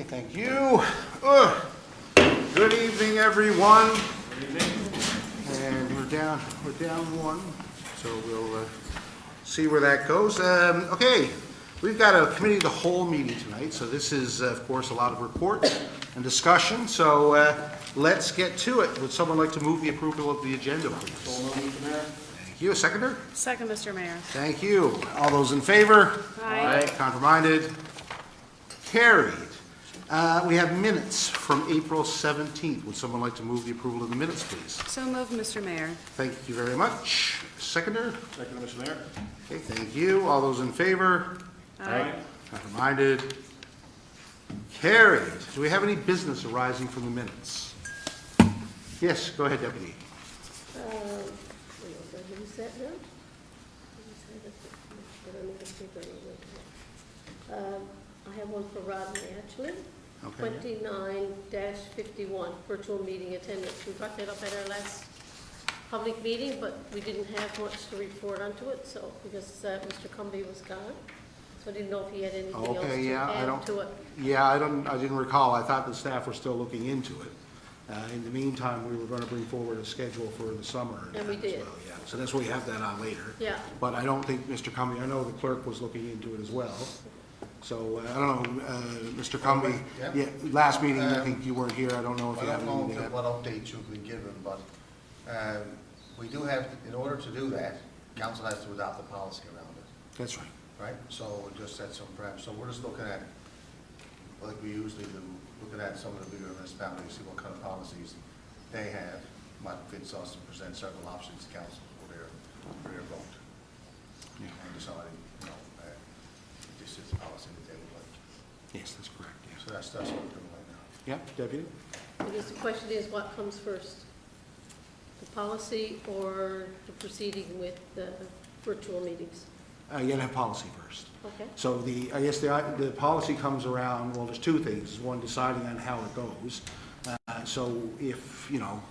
Okay, thank you. Good evening, everyone. Good evening. And we're down one, so we'll see where that goes. Okay, we've got a committee of the whole meeting tonight, so this is, of course, a lot of reports and discussion. So let's get to it. Would someone like to move the approval of the agenda, please? So moved, Mr. Mayor. Thank you. A seconder? Second, Mr. Mayor. Thank you. All those in favor? Aye. Contraminded? Carried. We have minutes from April 17th. Would someone like to move the approval of the minutes, please? So moved, Mr. Mayor. Thank you very much. Seconder? Second, Mr. Mayor. Okay, thank you. All those in favor? Aye. Contraminded? Carried. Do we have any business arising from the minutes? Yes, go ahead, Deputy. I have one for Rodney, actually. Okay. 29-51, virtual meeting attendance. We brought that up at our last public meeting, but we didn't have much to report onto it, so, because Mr. Cumby was gone. So I didn't know if he had anything else Okay, to yeah, I add don't, to it. yeah, I didn't recall. I thought the staff were still looking into it. In the meantime, we were going to bring forward a schedule for the summer. And we as did. well, yeah. So that's why we have that on later. Yeah. But I don't think Mr. Cumby, I know the clerk was looking into it as well. So, I don't know, Mr. Cumby, yeah, last meeting, I think you weren't here. I don't know if you I have don't anything. know what updates you've been given, but we do have, in order to do that, council has to adopt a policy around it, That's right. right? So we just set some parameters. So we're just looking at, like we usually do, looking at some of the bigger municipalities, see what kind of policies they have, what fits us, and present several options to council for their vote. Yeah. And deciding, you know, this is the policy that they would like. Yes, that's correct, yes. So that's what we're doing right now. Yeah, Deputy? I guess the question is, what comes first? The policy or the proceeding with the virtual meetings? You gotta have policy first. Okay. So I guess the policy comes around, well, there's two things. One, deciding on how it goes. So if, you know,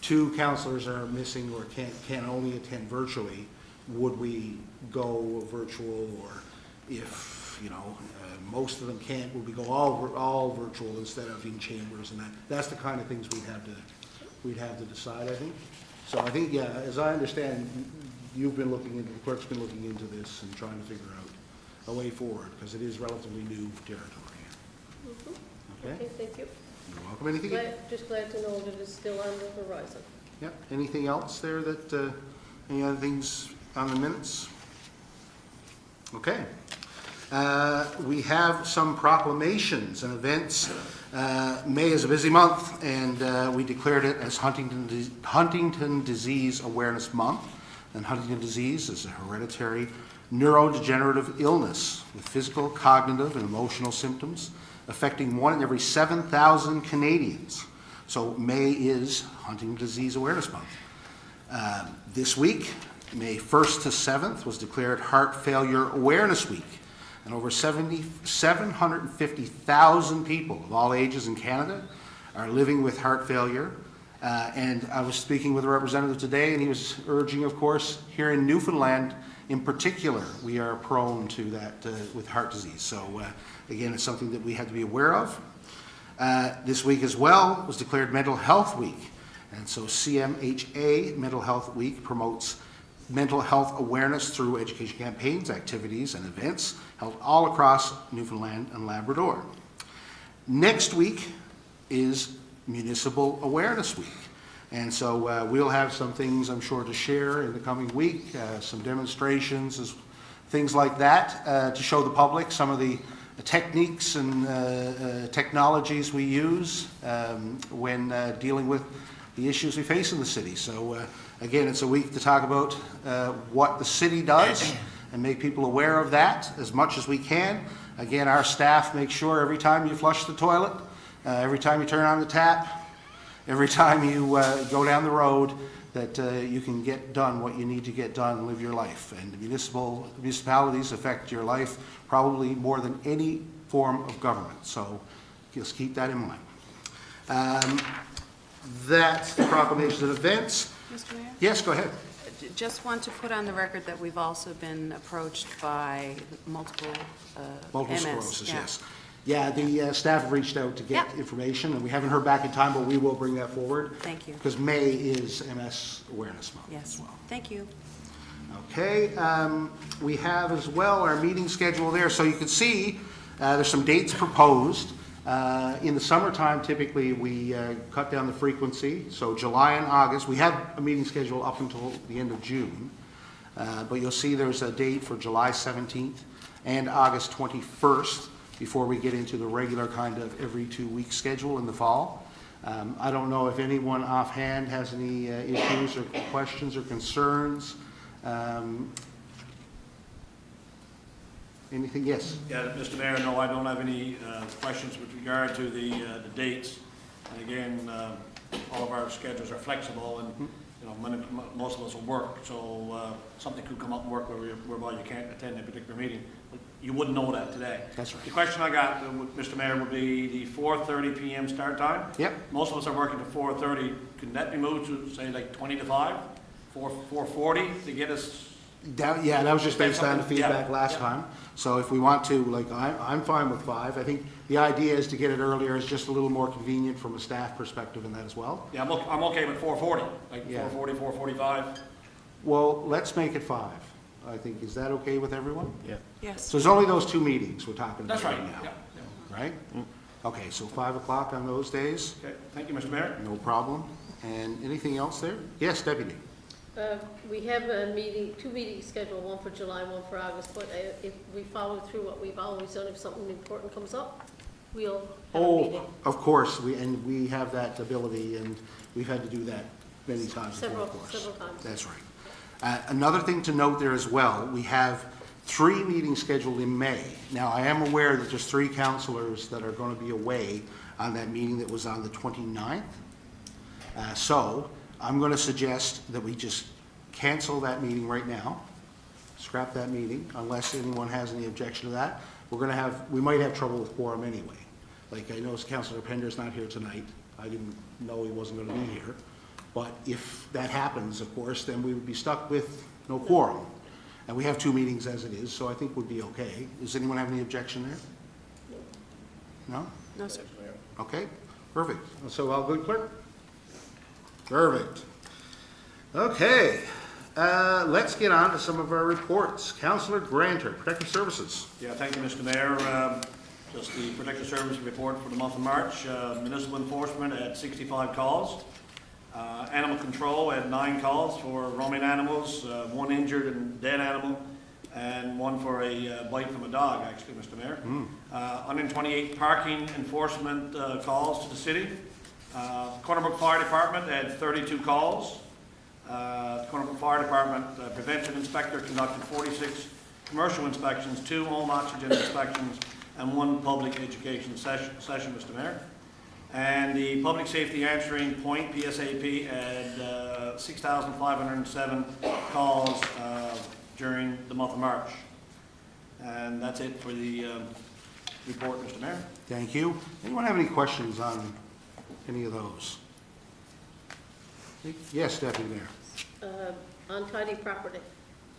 two counselors are missing or can only attend virtually, would we go virtual? Or if, you know, most of them can't, would we go all virtual instead of in chambers? And that's the kind of things we'd have to decide, I think. So I think, yeah, as I understand, you've been looking into, the clerk's been looking into this and trying to figure out a way forward, because it is relatively new territory. Okay? Okay, thank you. You're welcome. Anything? Just glad to know that it's still on the horizon. Yeah, anything else there that, any other things on the minutes? Okay. We have some proclamations and events. May is a busy month, and we declared it as Huntington Disease Awareness Month. And Huntington disease is a hereditary neurodegenerative illness with physical, cognitive, and emotional symptoms affecting 1 in every 7,000 Canadians. So May is Huntington Disease Awareness Month. This week, May 1st to 7th, was declared Heart Failure Awareness Week. And over 750,000 people of all ages in Canada are living with heart failure. And I was speaking with a representative today, and he was urging, of course, here in Newfoundland in particular, we are prone to that with heart disease. So again, it's something that we have to be aware of. This week as well was declared Mental Health Week. And so CMHA Mental Health Week promotes mental health awareness through education campaigns, activities, and events held all across Newfoundland and Labrador. Next week is Municipal Awareness Week. And so we'll have some things, I'm sure, to share in the coming week, some demonstrations, things like that, to show the public some of the techniques and technologies we use when dealing with the issues we face in the city. So again, it's a week to talk about what the city does and make people aware of that as much as we can. Again, our staff makes sure every time you flush the toilet, every time you turn on the tap, every time you go down the road, that you can get done what you need to get done and live your life. And municipalities affect your life probably more than any form of government. So just keep that in mind. That's the proclamations and events. Mr. Mayor? Yes, go ahead. Just want to put on the record that we've also been approached by multiple Multiple MS. sclerosis, yeah. yes. Yeah, the staff have reached out to get Yeah. information, and we haven't heard back in time, but we will bring that forward. Thank you. Because May is MS Awareness Month as Yes, well. thank you. Okay, we have as well our meeting schedule there, so you can see there's some dates proposed. In the summertime, typically, we cut down the frequency, so July and August, we have a meeting schedule up until the end of June, but you'll see there's a date for July 17th and August 21st before we get into the regular kind of every 2-week schedule in the fall. I don't know if anyone offhand has any issues or questions or concerns. Anything? Yes? Yeah, Mr. Mayor, no, I don't have any questions with regard to the dates. And again, all of our schedules are flexible, and you know, most of us will work, so something could come up and work whereby you can't attend a particular meeting. But you wouldn't know that today. That's right. The question I got, Mr. Mayor, would be the 4:30 p.m. start time. Yep. Most of us are working to 4:30. Can that be moved to, say, like 20 to 5, 4:40 to get us? Yeah, that was just based on the feedback Yeah, last yeah. time. So if we want to, like, I'm fine with 5. I think the idea is to get it earlier. It's just a little more convenient from a staff perspective in that as well. Yeah, I'm okay with 4:40, like Yeah. 4:40, 4:45. Well, let's make it 5. I think, is that okay with everyone? Yeah. Yes. So there's only those 2 meetings we're talking about That's right, right now, yeah. right? Okay, so 5 o'clock on those days, Okay, thank you, Mr. Mayor. no problem. And anything else there? Yes, Deputy? We have a meeting, 2 meetings scheduled, one for July, one for August, but if we follow through what we've always done, if something important comes up, we'll have a meeting. Oh, of course, we have that ability, and we've had to do that many times before, Several of course. times. That's right. Another thing to note there as well, we have 3 meetings scheduled in May. Now, I am aware that there's 3 councilors that are going to be away on that meeting that was on the 29th. So I'm going to suggest that we just cancel that meeting right now, scrap that meeting, unless anyone has any objection to that. We might have trouble with quorum anyway. Like, I know Councilor Pender's not here tonight. I didn't know he wasn't going to be here. But if that happens, of course, then we would be stuck with no quorum. And we have 2 meetings as it is, so I think we'd be okay. Does anyone have any objection there? No? No, sir. Okay, perfect. So all good, clerk? Perfect. Okay, let's get on to some of our reports. Councilor Granter, Protective Services. Yeah, thank you, Mr. Mayor. Just the Protective Service report for the month of March. Municipal enforcement had 65 calls. Animal control had 9 calls for roaming animals, 1 injured and dead animal, and 1 for a bite from a dog, actually, Mr. Mayor. 128 parking enforcement calls to the city. Corner Brook Fire Department had 32 calls. Corner Brook Fire Department prevention inspector conducted 46 commercial inspections, 2 home oxygen inspections, and 1 public education session, Mr. Mayor. And the Public Safety Answering Point, PSAP, had 6,507 calls during the month of March. And that's it for the report, Mr. Mayor. Thank you. Anyone have any questions on any of those? Yes, Deputy Mayor. Untidy property.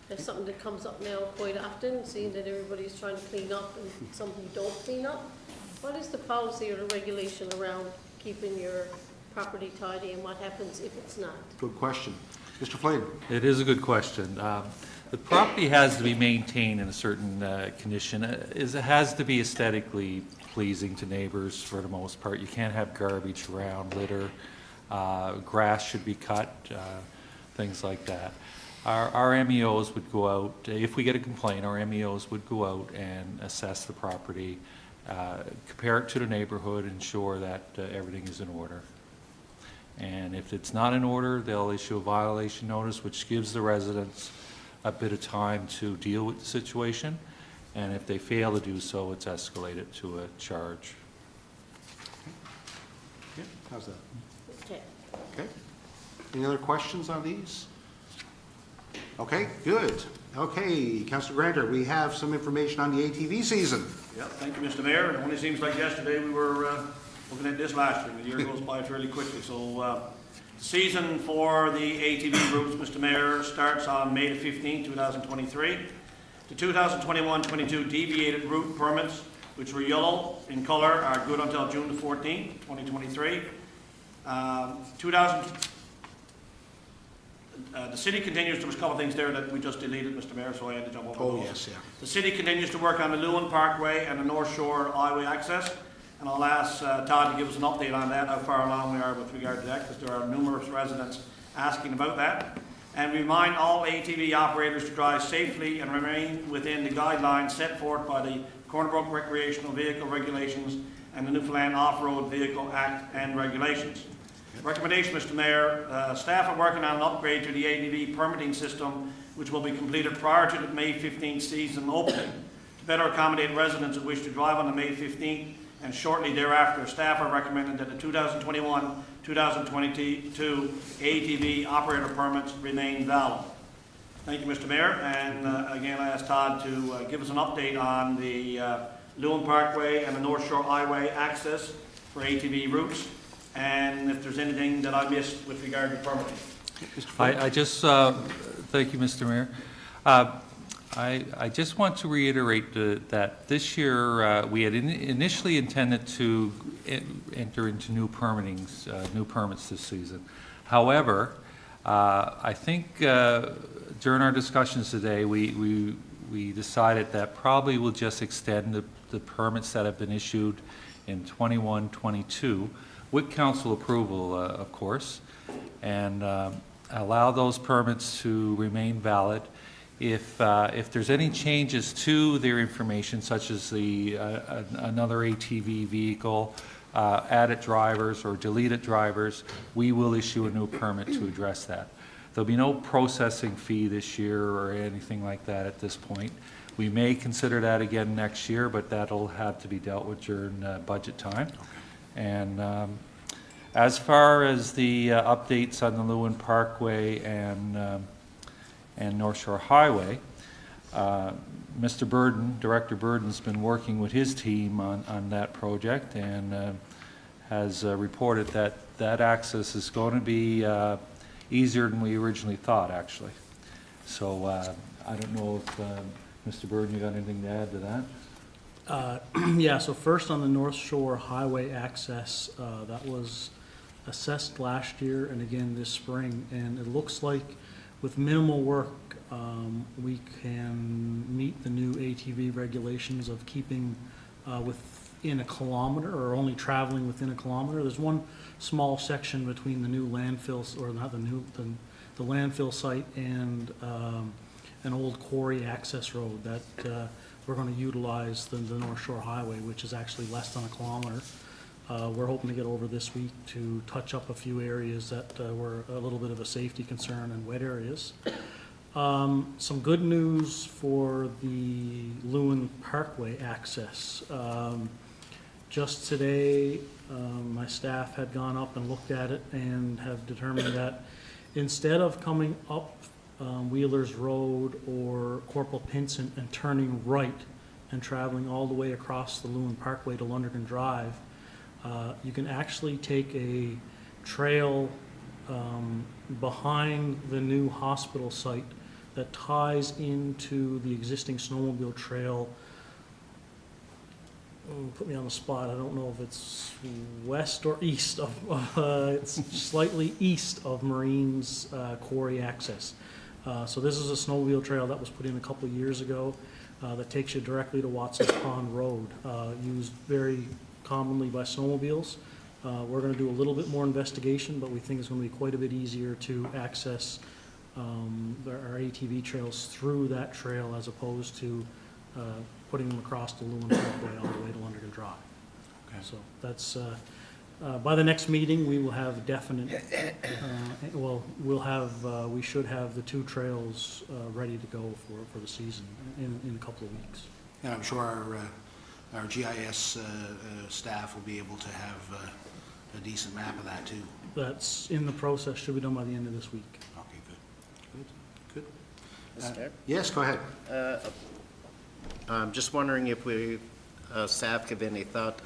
There's something that comes up now quite often, seeing that everybody's trying to clean up and some who don't clean up. What is the policy or the regulation around keeping your property tidy, and what happens if it's not? Good question. Mr. Flynn? It is a good question. The property has to be maintained in a certain condition. It has to be aesthetically pleasing to neighbors for the most part. You can't have garbage around, litter, grass should be cut, things like that. Our MEOs would go out, if we get a complaint, our MEOs would go out and assess the property, compare it to the neighborhood, ensure that everything is in order. And if it's not in order, they'll issue a violation notice, which gives the residents a bit of time to deal with the situation. And if they fail to do so, it's escalated to a charge. Yeah, how's that? Okay. Okay. Any other questions on these? Okay, good. Okay, Councilor Granter, we have some information on the ATV season. Yeah, thank you, Mr. Mayor. It only seems like yesterday we were looking at this last year. The year goes by fairly quickly. So the season for the ATV groups, Mr. Mayor, starts on May the 15th, 2023. The 2021-22 deviated route permits which were yellow in color, are good until June the 14th, 2023. The city continues, there was a couple of things there that we just deleted, Mr. Mayor, so I had to jump over Oh, those. yes, yeah. The city continues to work on the Lewin Parkway and the North Shore Highway access, and I'll ask Todd to give us an update on that, how far along we are with regard to that, because there are numerous residents asking about that. And we remind all ATV operators to drive safely and remain within the guidelines set forth by the Corner Brook Recreational Vehicle Regulations and the Newfoundland Off-Road Vehicle Act and Regulations. Recommendation, Mr. Mayor, staff are working on an upgrade to the ATV permitting system, which will be completed prior to the May 15th season opening. To better accommodate residents who wish to drive on the May 15th and shortly thereafter, staff are recommending that the 2021-2022 ATV operator permits remain valid. Thank you, Mr. Mayor, and again, I ask Todd to give us an update on the Lewin Parkway and the North Shore Highway access for ATV routes, and if there's anything that I missed with regard to permitting. I just, thank you, Mr. Mayor. I just want to reiterate that this year, we had initially intended to enter into new permits this season. However, I think during our discussions today, we decided that probably we'll just extend the permits that have been issued in 21-22 with council approval, of course, and allow those permits to remain valid. If there's any changes to their information, such as another ATV vehicle, added drivers or deleted drivers, we will issue a new permit to address that. There'll be no processing fee this year or anything like that at this point. We may consider that again next year, but that'll have to be dealt with during budget time. Okay. And as far as the updates on the Lewin Parkway and North Shore Highway, Mr. Burden, Director Burden's been working with his team on that project and has reported that that access is going to be easier than we originally thought, actually. So I don't know if Mr. Burden, you got anything to add to that? Yeah, so first on the North Shore Highway access, that was assessed last year and again this spring, and it looks like with minimal work, we can meet the new ATV regulations of keeping within a kilometer or only traveling within a kilometer. There's one small section between the new landfill, or not the new, the landfill site and an old quarry access road that we're going to utilize the North Shore Highway, which is actually less than a kilometer. We're hoping to get over this week to touch up a few areas that were a little bit of a safety concern and wet areas. Some good news for the Lewin Parkway access. Just today, my staff had gone up and looked at it and have determined that instead of coming up Wheelers Road or Corporal Pinson and turning right and traveling all the way across the Lewin Parkway to Lundergan Drive, you can actually take a trail behind the new hospital site that ties into the existing snowmobile trail. Put me on the spot, I don't know if it's west or east of, it's slightly east of Marine's quarry access. So this is a snowmobile trail that was put in a couple of years ago that takes you directly to Watson's Pond Road, used very commonly by snowmobiles. We're going to do a little bit more investigation, but we think it's going to be quite a bit easier to access our ATV trails through that trail as opposed to putting them across the Lewin Parkway all the way to Lundergan Drive. Okay. So that's, by the next meeting, we will have definite, we should have the two trails ready to go for the season in a couple of weeks. And I'm sure our GIS staff will be able to have a decent map of that too. That's in the process, should be done by the end of this week. Okay, good. Mr. Mayor? Yes, go ahead. I'm just wondering if staff give any thought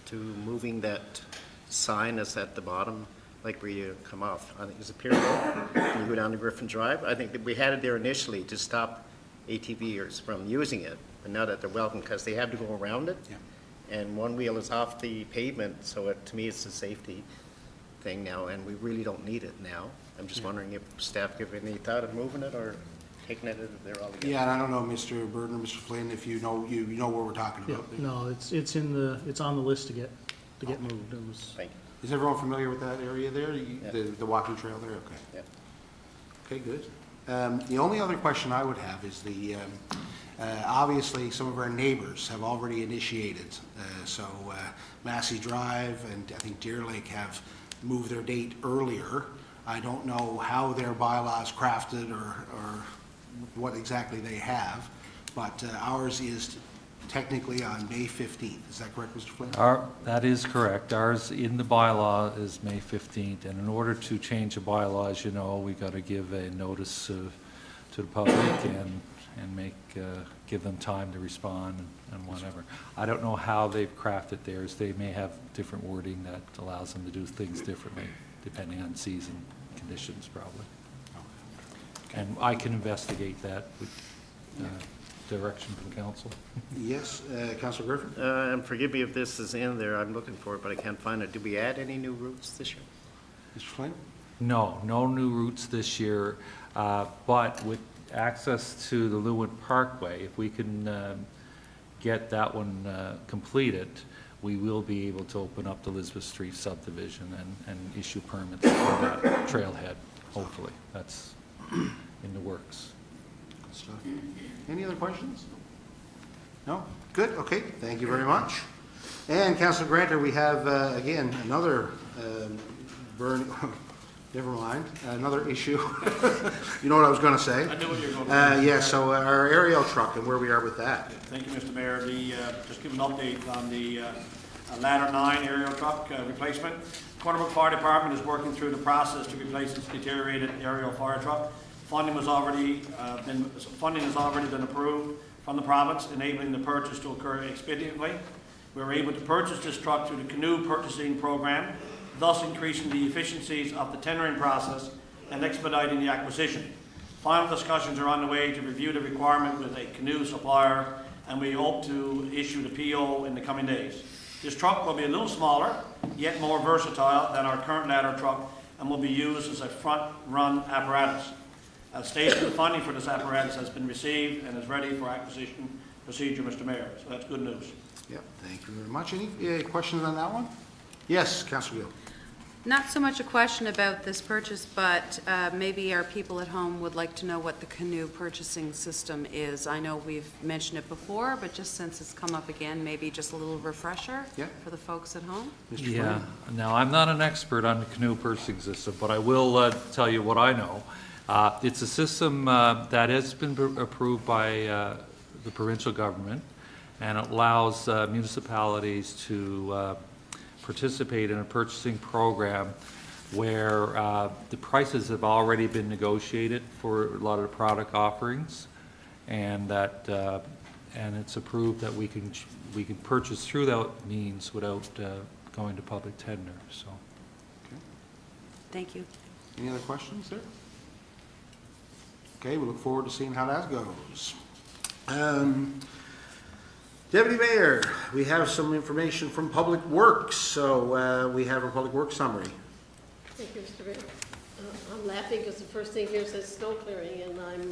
to moving that sign that's at the bottom, like where you come off, I think it's a pier road, and you go down to Griffin Drive. I think that we had it there initially to stop ATVers from using it, but now that they're welcome, because they have to go around it. Yeah. And one wheel is off the pavement, so to me, it's a safety thing now, and we really don't need it now. I'm just wondering if staff give any thought of moving it or taking it there altogether. Yeah, and I don't know, Mr. Burton or Mr. Flynn, if you know what we're talking Yeah, about. no, it's on the list to get moved. It was, Thank you. Is everyone familiar with that area there, Yeah. the walking trail there? Okay. Yeah. Okay, good. The only other question I would have is obviously, some of our neighbors have already initiated. So Massey Drive and I think Deer Lake have moved their date earlier. I don't know how their bylaws crafted or what exactly they have, but ours is technically on May 15th. Is that correct, Mr. Flynn? That is correct. Ours in the bylaw is May 15th, and in order to change a bylaw, as you know, we got to give a notice to the public and give them time to respond and whatever. I don't know how they've crafted theirs. They may have different wording that allows them to do things differently, depending on season conditions, probably. And I can investigate that with direction from council. Yes, Councilor Griffin? And forgive me if this is in there, I'm looking for it, but I can't find it. Did we add any new routes this year? Mr. Flynn? No new routes this year, but with access to the Lewin Parkway, if we can get that one completed, we will be able to open up the Elizabeth Street subdivision and issue permits for that trailhead, hopefully. That's in the works. Good stuff. Any other questions? No? Good, okay, thank you very much. And Councilor Granter, we have, again, another never mind, another issue. You know what I was going to say? I knew what you were going to say. Yeah, so our aerial truck and where we are with that. Thank you, Mr. Mayor. Just give an update on the Ladder 9 aerial truck replacement. Cornerbrook Fire Department is working through the process to replace its deteriorated aerial fire truck. Funding has already been approved from the province, enabling the purchase to occur expediently. We were able to purchase this truck through the canoe purchasing program, thus increasing the efficiencies of the tendering process and expediting the acquisition. Final discussions are underway to review the requirement with a canoe supplier, and we hope to issue the PO in the coming days. This truck will be a little smaller, yet more versatile than our current ladder truck, and will be used as a front-run apparatus. As stated, the funding for this apparatus has been received and is ready for acquisition procedure, Mr. Mayor. So that's good news. Yep, thank you very much. Any questions on that one? Yes, Councilor Gill. Not so much a question about this purchase, but maybe our people at home would like to know what the canoe purchasing system is. I know we've mentioned it before, but just since it's come up again, maybe just a little refresher Yeah. for the folks at home. Mr. Yeah, Flynn? now, I'm not an expert on the canoe purchasing system, but I will tell you what I know. It's a system that has been approved by the provincial government, and it allows municipalities to participate in a purchasing program where the prices have already been negotiated for a lot of the product offerings, and that and it's approved that we can purchase through that means without going to public tender. So. Thank you. Any other questions there? Okay, we look forward to seeing how that goes. Deputy Mayor, we have some information from Public Works, so we have our Public Works summary. Thank you, Mr. Mayor. I'm laughing because the first thing here says snow clearing, and I'm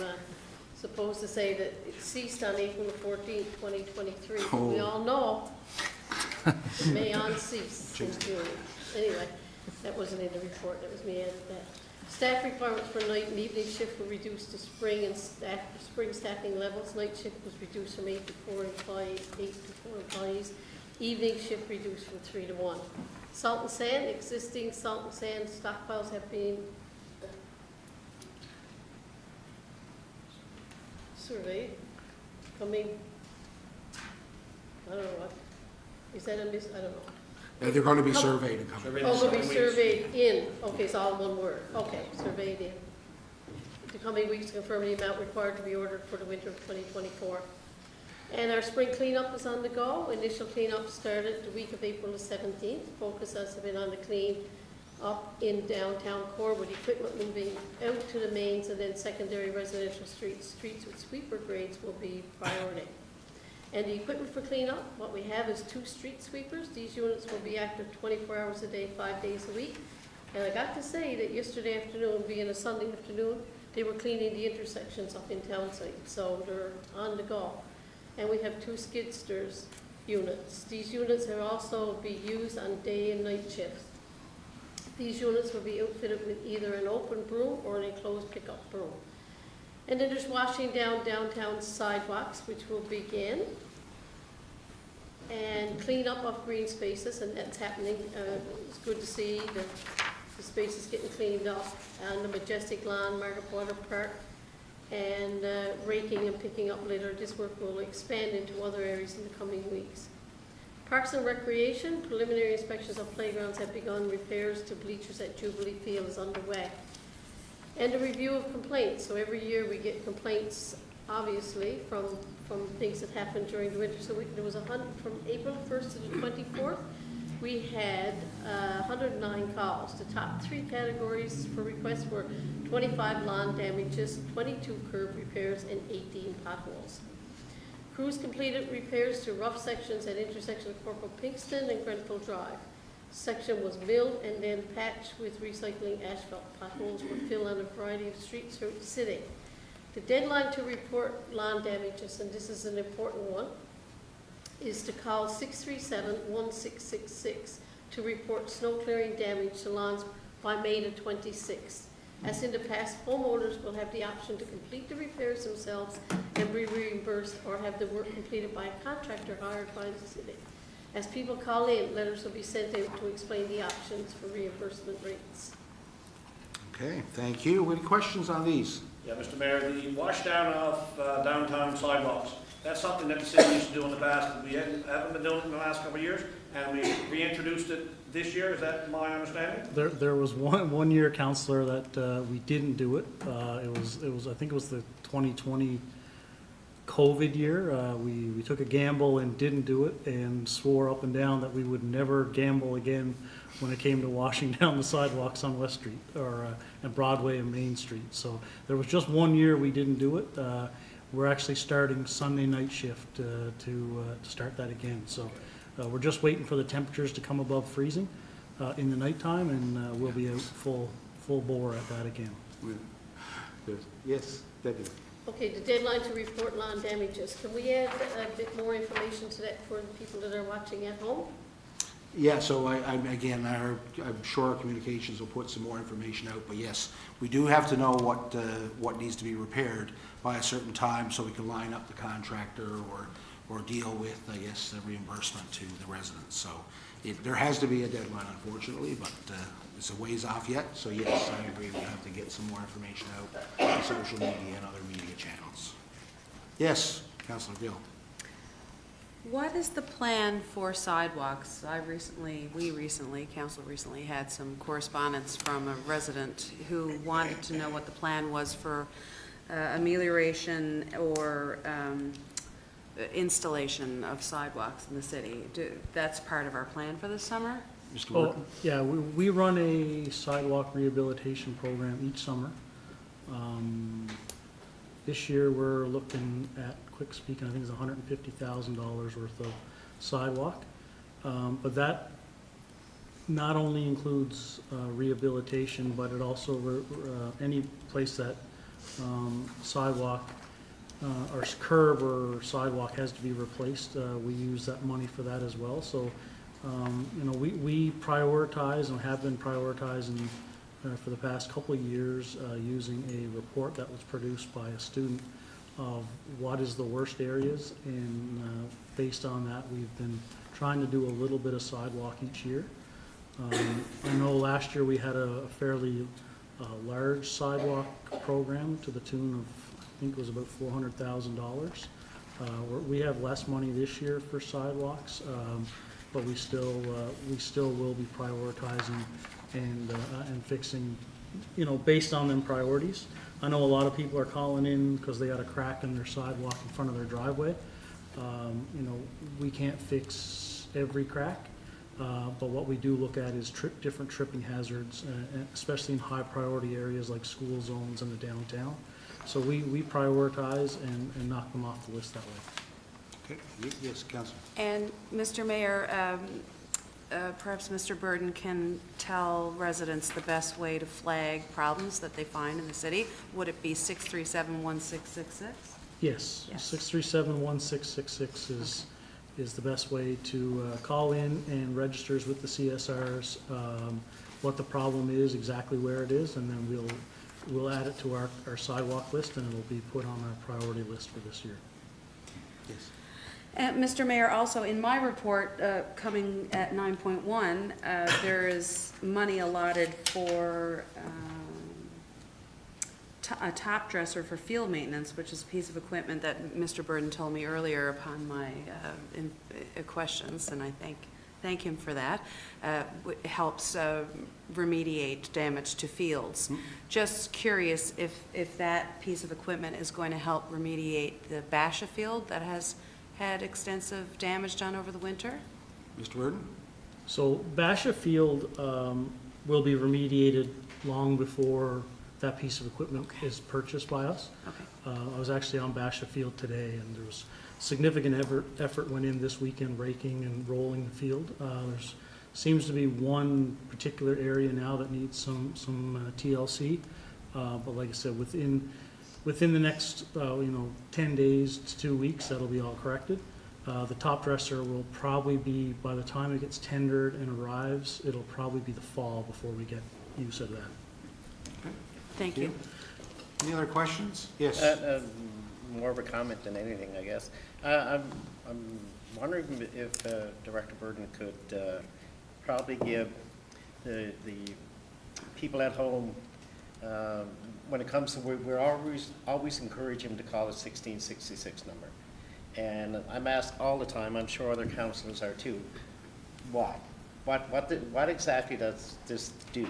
supposed to say that it ceased on April the 14th, 2023. But we all know it may on cease in June. Anyway, that wasn't in the report, that was me adding that. Staff requirements for night and evening shift were reduced to spring and spring staffing levels. Night shift was reduced from 8 to 4 employees. Evening shift reduced from 3 to 1. Salt and sand, existing salt and sand stockpiles have been surveyed. Coming, I don't know what, is that a miss, I don't know. They're going to be surveyed and coming. Oh, will be surveyed in, okay, it's all one word, okay, surveyed in. The coming weeks confirm the amount required to be ordered for the winter of 2024. And our spring cleanup is on the go. Initial cleanup started the week of April the 17th. Focus has been on the clean up in downtown core with equipment moving out to the mains, and then secondary residential streets with sweeper grades will be priority. And the equipment for cleanup, what we have is 2 street sweepers. These units will be active 24 hours a day, 5 days a week. And I got to say that yesterday afternoon, being a Sunday afternoon, they were cleaning the intersections up in Townside, so they're on the go. And we have 2 skidsters units. These units will also be used on day and night shifts. These units will be outfitted with either an open broom or an enclosed pickup broom. And then there's washing down downtown sidewalks, which will begin, and clean up of green spaces, and that's happening. It's good to see the spaces getting cleaned up, and the Majestic Lawn, Margaret Water Park, and raking and picking up litter. This work will expand into other areas in the coming weeks. Parks and Recreation, preliminary inspections of playgrounds have begun. Repairs to bleachers at Jubilee Field is underway. And a review of complaints. So every year we get complaints, obviously, from things that happened during the winter. So there was from April 1st to the 24th, we had 109 calls. The top 3 categories for requests were 25 lawn damages, 22 curb repairs, and 18 potholes. Crews completed repairs to rough sections at intersection of Corporal Pinkston and Grenfell Drive. Section was milled and then patched with recycling asphalt. Potholes were filled on a variety of streets throughout the city. The deadline to report lawn damages, and this is an important one, is to call 637-1666 to report snow clearing damage to lawns by May the 26th. As in the past, homeowners will have the option to complete the repairs themselves and be reimbursed, or have the work completed by a contractor hired by the city. As people call in, letters will be sent out to explain the options for reimbursement rates. Okay, thank you. Any questions on these? Yeah, Mr. Mayor, the wash down of downtown sidewalks, that's something that the city used to do in the past, and we haven't been doing it in the last couple of years, and we reintroduced it this year. Is that my understanding? There was one year, Counselor, that we didn't do it. It was I think it was the 2020 COVID year. We took a gamble and didn't do it, and swore up and down that we would never gamble again when it came to washing down the sidewalks on West Street or and Broadway and Main Street. So there was just one year we didn't do it. We're actually starting Sunday night shift to start that again. So we're just waiting for the temperatures to come above freezing in the nighttime, and we'll be out full bore at that again. Good. Yes, Debbie. Okay, the deadline to report lawn damages. Can we add a bit more information to that for the people that are watching at home? Yeah, so I'm sure our communications will put some more information out, but yes, we do have to know what needs to be repaired by a certain time, so we can line up the contractor or deal with, I guess, the reimbursement to the residents. So there has to be a deadline, unfortunately, but it's a ways off yet. So yes, I agree, we have to get some more information out on social media and other media channels. Yes, Councillor Gill. What is the plan for sidewalks? Council recently had some correspondence from a resident who wanted to know what the plan was for amelioration or installation of sidewalks in the city. That's part of our plan for this summer? Mr. Oh, Workman? yeah, we run a sidewalk rehabilitation program each summer. This year, we're looking at, quick speaking, I think it's $150,000 worth of sidewalk. But that not only includes rehabilitation, but it also, any place that sidewalk or curb or sidewalk has to be replaced, we use that money for that as well. So, we prioritize and have been prioritizing for the past couple of years using a report that was produced by a student of what is the worst areas, and based on that, we've been trying to do a little bit of sidewalk each year. I know last year we had a fairly large sidewalk program to the tune of, I think it was about $400,000. We have less money this year for sidewalks, but we still will be prioritizing and fixing, based on them priorities. I know a lot of people are calling in because they got a crack in their sidewalk in front of their driveway. We can't fix every crack, but what we do look at is different tripping hazards, especially in high priority areas like school zones and the downtown. So we prioritize and knock them off the list that way. Okay, yes, Councilor. And, Mr. Mayor, perhaps Mr. Burden can tell residents the best way to flag problems that they find in the city. Would it be 637-1666? Yes, Yes. 637-1666 is the best way to call in and registers with the CSRs, what the problem is, exactly where it is, and then we'll add it to our sidewalk list, and it'll be put on our priority list for this year. Yes. Mr. Mayor, also in my report, coming at 9.1, there is money allotted for a top dresser for field maintenance, which is a piece of equipment that Mr. Burden told me earlier upon my questions, and I thank him for that. It helps remediate damage to fields. Just curious if that piece of equipment is going to help remediate the Basha field that has had extensive damage done over the winter? Mr. Burden? So Basha Field will be remediated long before that piece of equipment is purchased by us. Okay. I was actually on Basha Field today, and there was significant effort went in this weekend raking and rolling the field. There's seems to be one particular area now that needs some TLC, but like I said, within the next 10 days to 2 weeks, that'll be all corrected. The top dresser will probably be, by the time it gets tendered and arrives, it'll probably be the fall before we get use of that. Thank you. Any other questions? Yes. More of a comment than anything, I guess. I'm wondering if Director Burden could probably give the people at home, when it comes to, we're always encourage him to call a 1666 number. And I'm asked all the time, I'm sure other councillors are too, why? What exactly does this do?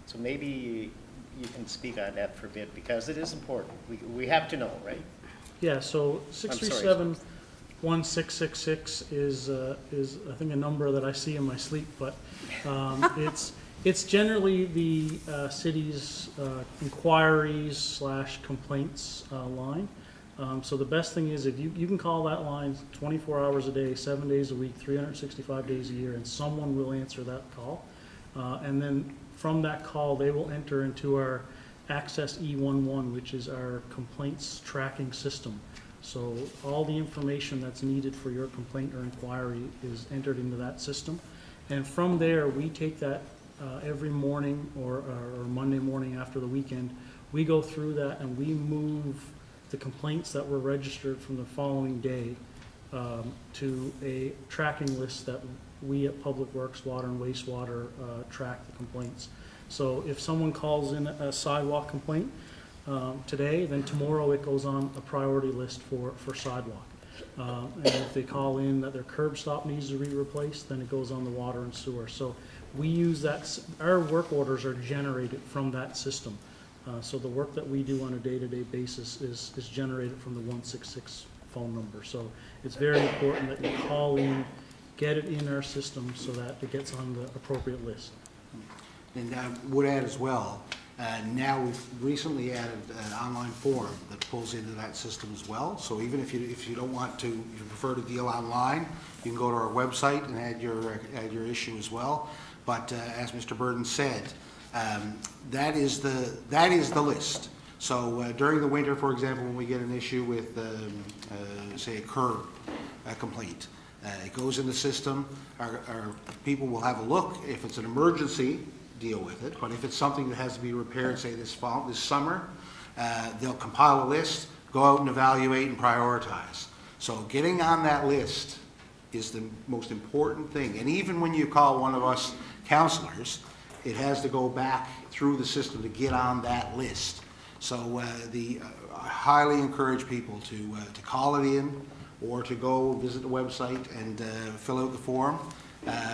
So maybe you can speak on that for a bit, because it is important. We have to know, right? Yeah, so sorry. 637-1666 is I think a number that I see in my sleep, but it's generally the city's inquiries / complaints line. So the best thing is if you can call that line 24 hours a day, 7 days a week, 365 days a year, and someone will answer that call. And then from that call, they will enter into our Access E11, which is our complaints tracking system. So all the information that's needed for your complaint or inquiry is entered into that system. And from there, we take that every morning or Monday morning after the weekend. We go through that and we move the complaints that were registered from the following day to a tracking list that we at Public Works, Water and Wastewater track the complaints. So if someone calls in a sidewalk complaint today, then tomorrow it goes on a priority list for sidewalk. And if they call in that their curb stop needs to be replaced, then it goes on the water and sewer. So we use that, our work orders are generated from that system. So the work that we do on a day-to-day basis is generated from the 166 phone number. So it's very important that you call in, get it in our system so that it gets on the appropriate list. And I would add as well, now we've recently added an online form that pulls into that system as well. So even if you don't want to, you prefer to deal online, you can go to our website and add your issue as well. But as Mr. Burden said, that is the list. So during the winter, for example, when we get an issue with, say, a curb complaint, it goes in the system. Our people will have a look. If it's an emergency, deal with it. But if it's something that has to be repaired, say this summer, they'll compile a list, go out and evaluate and prioritize. So getting on that list is the most important thing. And even when you call one of us counselors, it has to go back through the system to get on that list. So I highly encourage people to call it in or to go visit the website and fill out the form.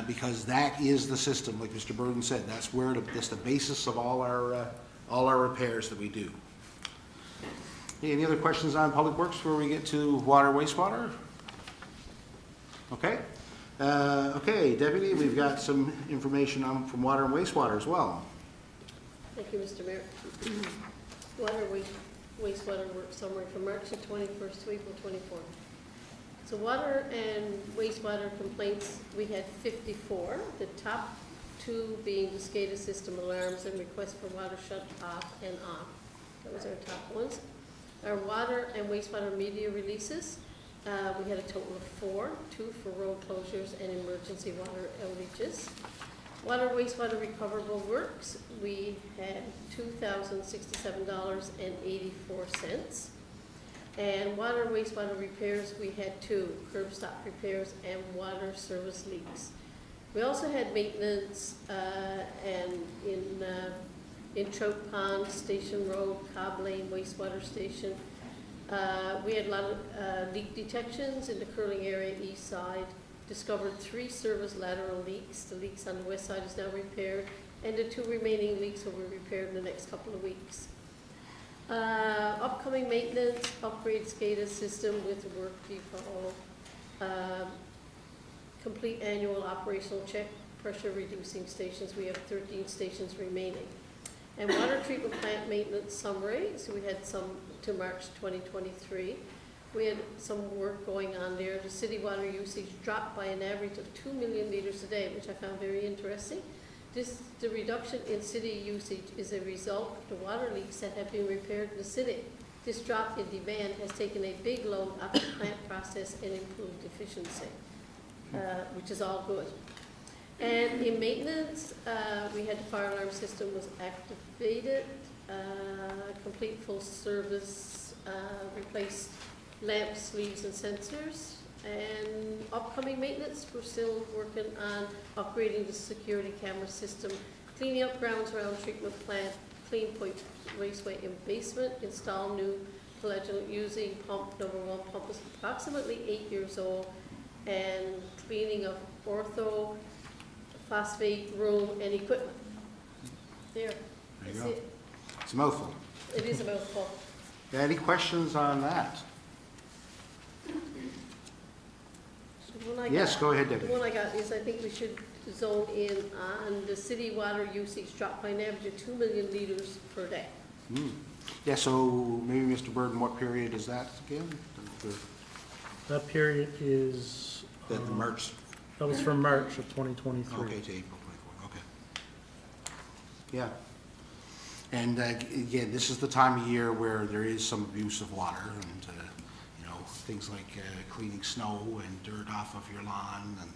Because that is the system, like Mr. Burden said. That's where that's the basis of all our repairs that we do. Any other questions on Public Works before we get to water, wastewater? Okay. Okay, Deputy, we've got some information from water and wastewater as well. Thank you, Mr. Mayor. Water, wastewater work summary for March the 21st to April 24th. So water and wastewater complaints, we had 54. The top two being the SCADA system alarms and requests for water shut off and on. That was our top ones. Our water and wastewater media releases, we had a total of 4, 2 for road closures and emergency water outages. Water wastewater recoverable works, we had $2,067.84. And water wastewater repairs, we had 2, curb stop repairs and water service leaks. We also had maintenance and in Trout Pond, Station Road, Cobb Lane wastewater station. We had a lot of leak detections in the curling area east side. Discovered 3 service lateral leaks. The leaks on the west side is now repaired, and the 2 remaining leaks will be repaired in the next couple of weeks. Upcoming maintenance, upgrade SCADA system with work depot. Complete annual operational check, pressure reducing stations. We have 13 stations remaining. And water treatment plant maintenance summary, so we had some to March 2023. We had some work going on there. The city water usage dropped by an average of 2 million liters a day, which I found very interesting. The reduction in city usage is a result of the water leaks that have been repaired in the city. This drop in demand has taken a big load off the plant process and improved efficiency, which is all good. And in maintenance, we had the fire alarm system was activated, complete full service, replaced lamps, sleeves, and sensors. And upcoming maintenance, we're still working on upgrading the security camera system, cleaning up grounds around treatment plant, clean point raceway in basement, install new collegial using pump number 1. Pump is approximately 8 years old, and cleaning of ortho, phosphate room, and equipment. There, There you that's go. it. It's a mouthful. It is a mouthful. Any questions on that? The one I Yes, got- go ahead, Debbie. The one I got is I think we should zone in on the city water usage dropped by an average of 2 million liters per day. Yeah, so maybe Mr. Burden, what period is that again? That period is, The March, that was from March of 2023. okay, to April 24, okay. Yeah. And again, this is the time of year where there is some abuse of water and, you know, things like cleaning snow and dirt off of your lawn and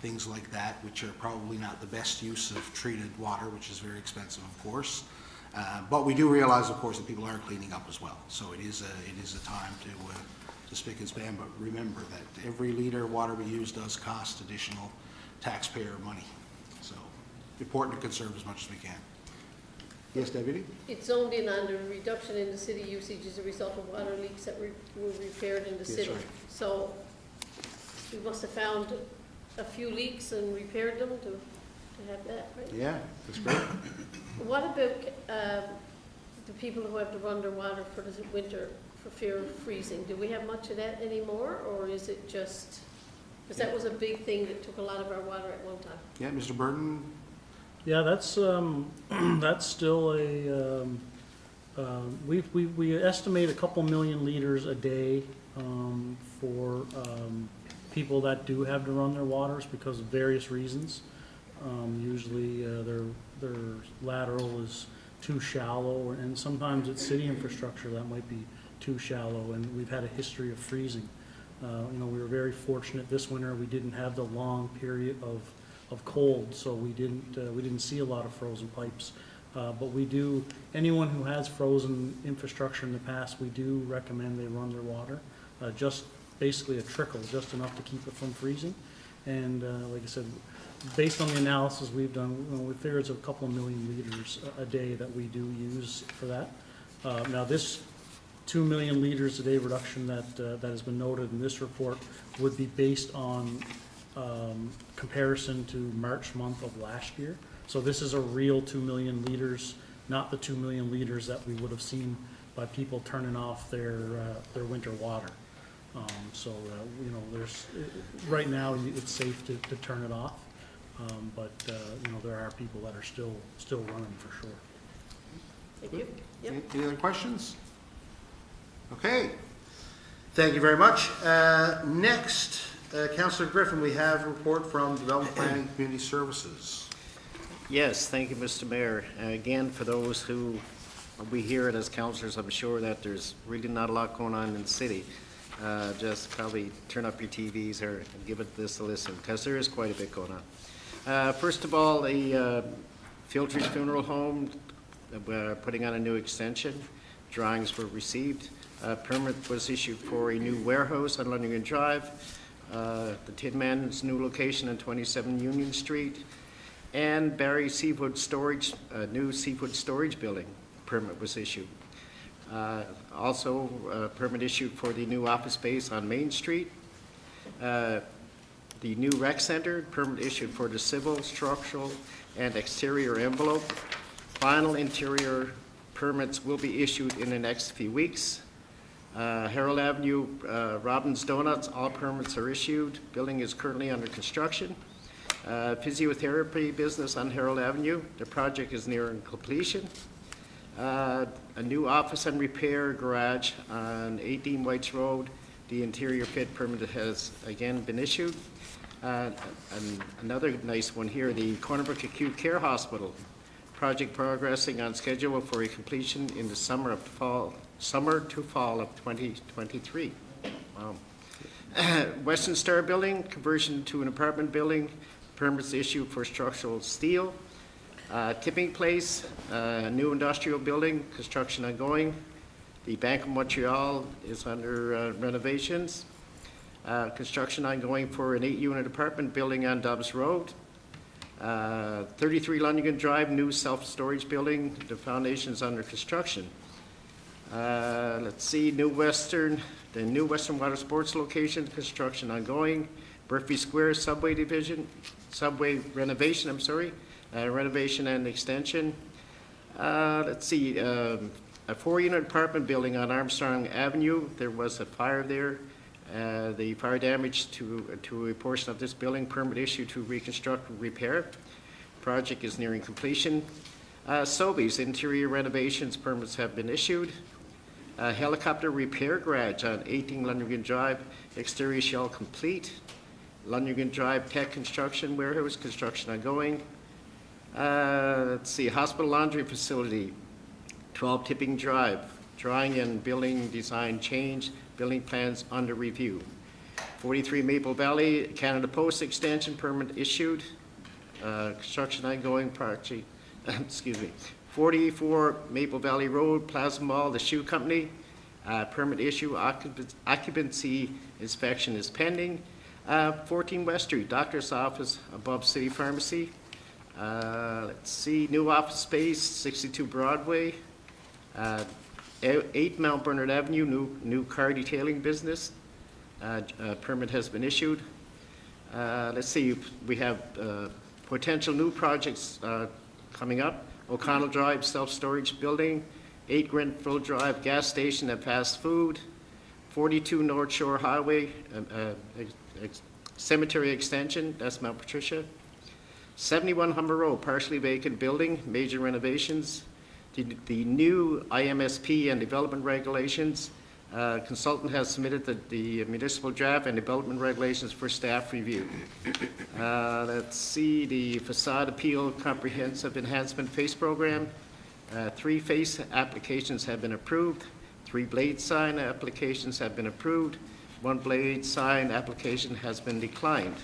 things like that, which are probably not the best use of treated water, which is very expensive, of course. But we do realize, of course, that people are cleaning up as well. So it is a time to spick and span, but remember that every liter of water we use does cost additional taxpayer money. So important to conserve as much as we can. Yes, Deputy? It's zoned in on the reduction in the city usage as a result of water leaks that were repaired in the Yes, city. right. So we must have found a few leaks and repaired them to have that, right? Yeah, that's great. What about the people who have to run their water for the winter for fear of freezing? Do we have much of that anymore, or is it just, because that was a big thing that took a lot of our water at one time? Yeah, Mr. Burden? Yeah, that's still a, we estimate a couple million liters a day for people that do have to run their waters because of various reasons. Usually their lateral is too shallow, and sometimes it's city infrastructure that might be too shallow, and we've had a history of freezing. You know, we were very fortunate this winter, we didn't have the long period of cold, so we didn't see a lot of frozen pipes. But we do, anyone who has frozen infrastructure in the past, we do recommend they run their water. Just basically a trickle, just enough to keep it from freezing. And like I said, based on the analysis we've done, you know, we figure it's a couple of million liters a day that we do use for that. Now this 2 million liters a day reduction that has been noted in this report would be based on comparison to March month of last year. So this is a real 2 million liters, not the 2 million liters that we would have seen by people turning off their winter water. So, you know, there's, right now, it's safe to turn it off. But, you know, there are people that are still running for sure. Thank you. Yep. Any other questions? Okay. Thank you very much. Next, Councillor Griffin, we have a report from Development Planning and Community Services. Yes, thank you, Mr. Mayor. Again, for those who, we hear it as councillors, I'm sure that there's really not a lot going on in the city. Just probably turn up your TVs or give it this a listen, because there is quite a bit going on. First of all, the Filters Funeral Home, putting on a new extension. Drawings were received. Permit was issued for a new warehouse on London Drive. The Tin Man's new location on 27 Union Street. And Barry Seafood Storage, a new seafood storage building permit was issued. Also, a permit issued for the new office space on Main Street. The new rec center, permit issued for the civil, structural, and exterior envelope. Final interior permits will be issued in the next few weeks. Harold Avenue, Robin's Donuts, all permits are issued. Building is currently under construction. Physiotherapy business on Harold Avenue, the project is nearing completion. A new office and repair garage on 18 Whites Road, the interior fit permit has again been issued. And another nice one here, the Cornerbrook Acute Care Hospital, project progressing on schedule for a completion in the summer to fall of 2023. Wow. Western Star Building, conversion to an apartment building, permits issued for structural steel. Tipping Place, a new industrial building, construction ongoing. The Bank of Montreal is under renovations. Construction ongoing for an 8-unit apartment building on Dobbs Road. 33 London Drive, new self-storage building. The foundation is under construction. Let's see, the new Western Water Sports location, construction ongoing. Murphy Square subway renovation, renovation and extension. Let's see, a 4-unit apartment building on Armstrong Avenue. There was a fire there. The fire damage to a portion of this building, permit issued to reconstruct and repair. Project is nearing completion. Sobeys interior renovations permits have been issued. Helicopter repair garage on 18 Lundgren Drive, exterior shell complete. Lundgren Drive tech construction warehouse, construction ongoing. Let's see, hospital laundry facility, 12 Tipping Drive, drawing and building design change, building plans under review. 43 Maple Valley, Canada Post extension permit issued. Construction ongoing project, excuse me. 44 Maple Valley Road, Plaza Mall, the shoe company, permit issue, occupancy inspection is pending. 14 West Street, doctor's office above City Pharmacy. Let's see, new office space, 62 Broadway. 8 Mount Bernard Avenue, new car detailing business. Permit has been issued. Let's see, we have potential new projects coming up. O'Connell Drive self-storage building, 8 Grenfell Drive gas station and fast food, 42 North Shore Highway cemetery extension, that's Mount Patricia, 71 Humber Road partially vacant building, major renovations, the new IMSP and development regulations. Consultant has submitted the municipal draft and development regulations for staff review. Let's see, the facade appeal comprehensive enhancement face program. 3 face applications have been approved. 3 blade sign applications have been approved. 1 blade sign application has been declined.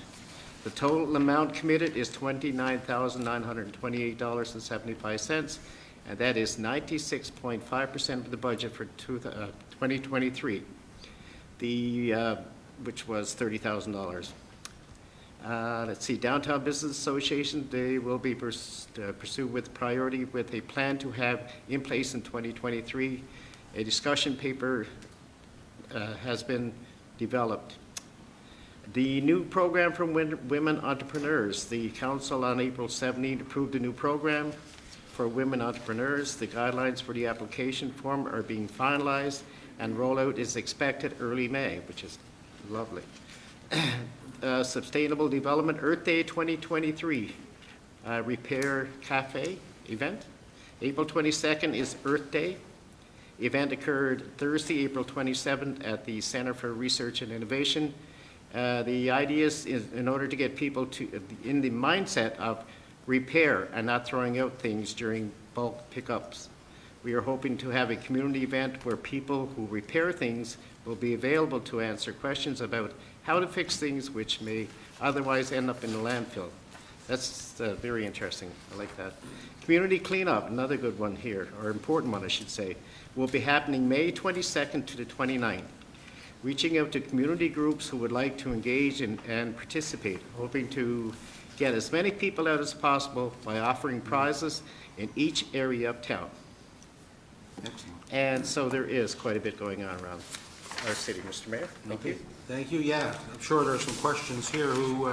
The total amount committed is $29,928.75, and that is 96.5% of the budget for 2023, which was $30,000. Let's see, Downtown Business Association, they will be pursued with priority with a plan to have in place in 2023. A discussion paper has been developed. The new program for women entrepreneurs, the council on April 17 approved a new program for women entrepreneurs. The guidelines for the application form are being finalized and rollout is expected early May, which is lovely. Sustainable Development Earth Day 2023 Repair Cafe event. April 22nd is Earth Day. Event occurred Thursday, April 27th at the Center for Research and Innovation. The idea is in order to get people in the mindset of repair and not throwing out things during bulk pickups. We are hoping to have a community event where people who repair things will be available to answer questions about how to fix things which may otherwise end up in the landfill. That's very interesting. I like that. Community cleanup, another good one here, or important one, I should say, will be happening May 22nd to the 29th. Reaching out to community groups who would like to engage and participate, hoping to get as many people out as possible by offering prizes in each area of town. Excellent. And so there is quite a bit going on around our city, Mr. Mayor. Thank you. Thank you, yeah. I'm sure there are some questions here. Who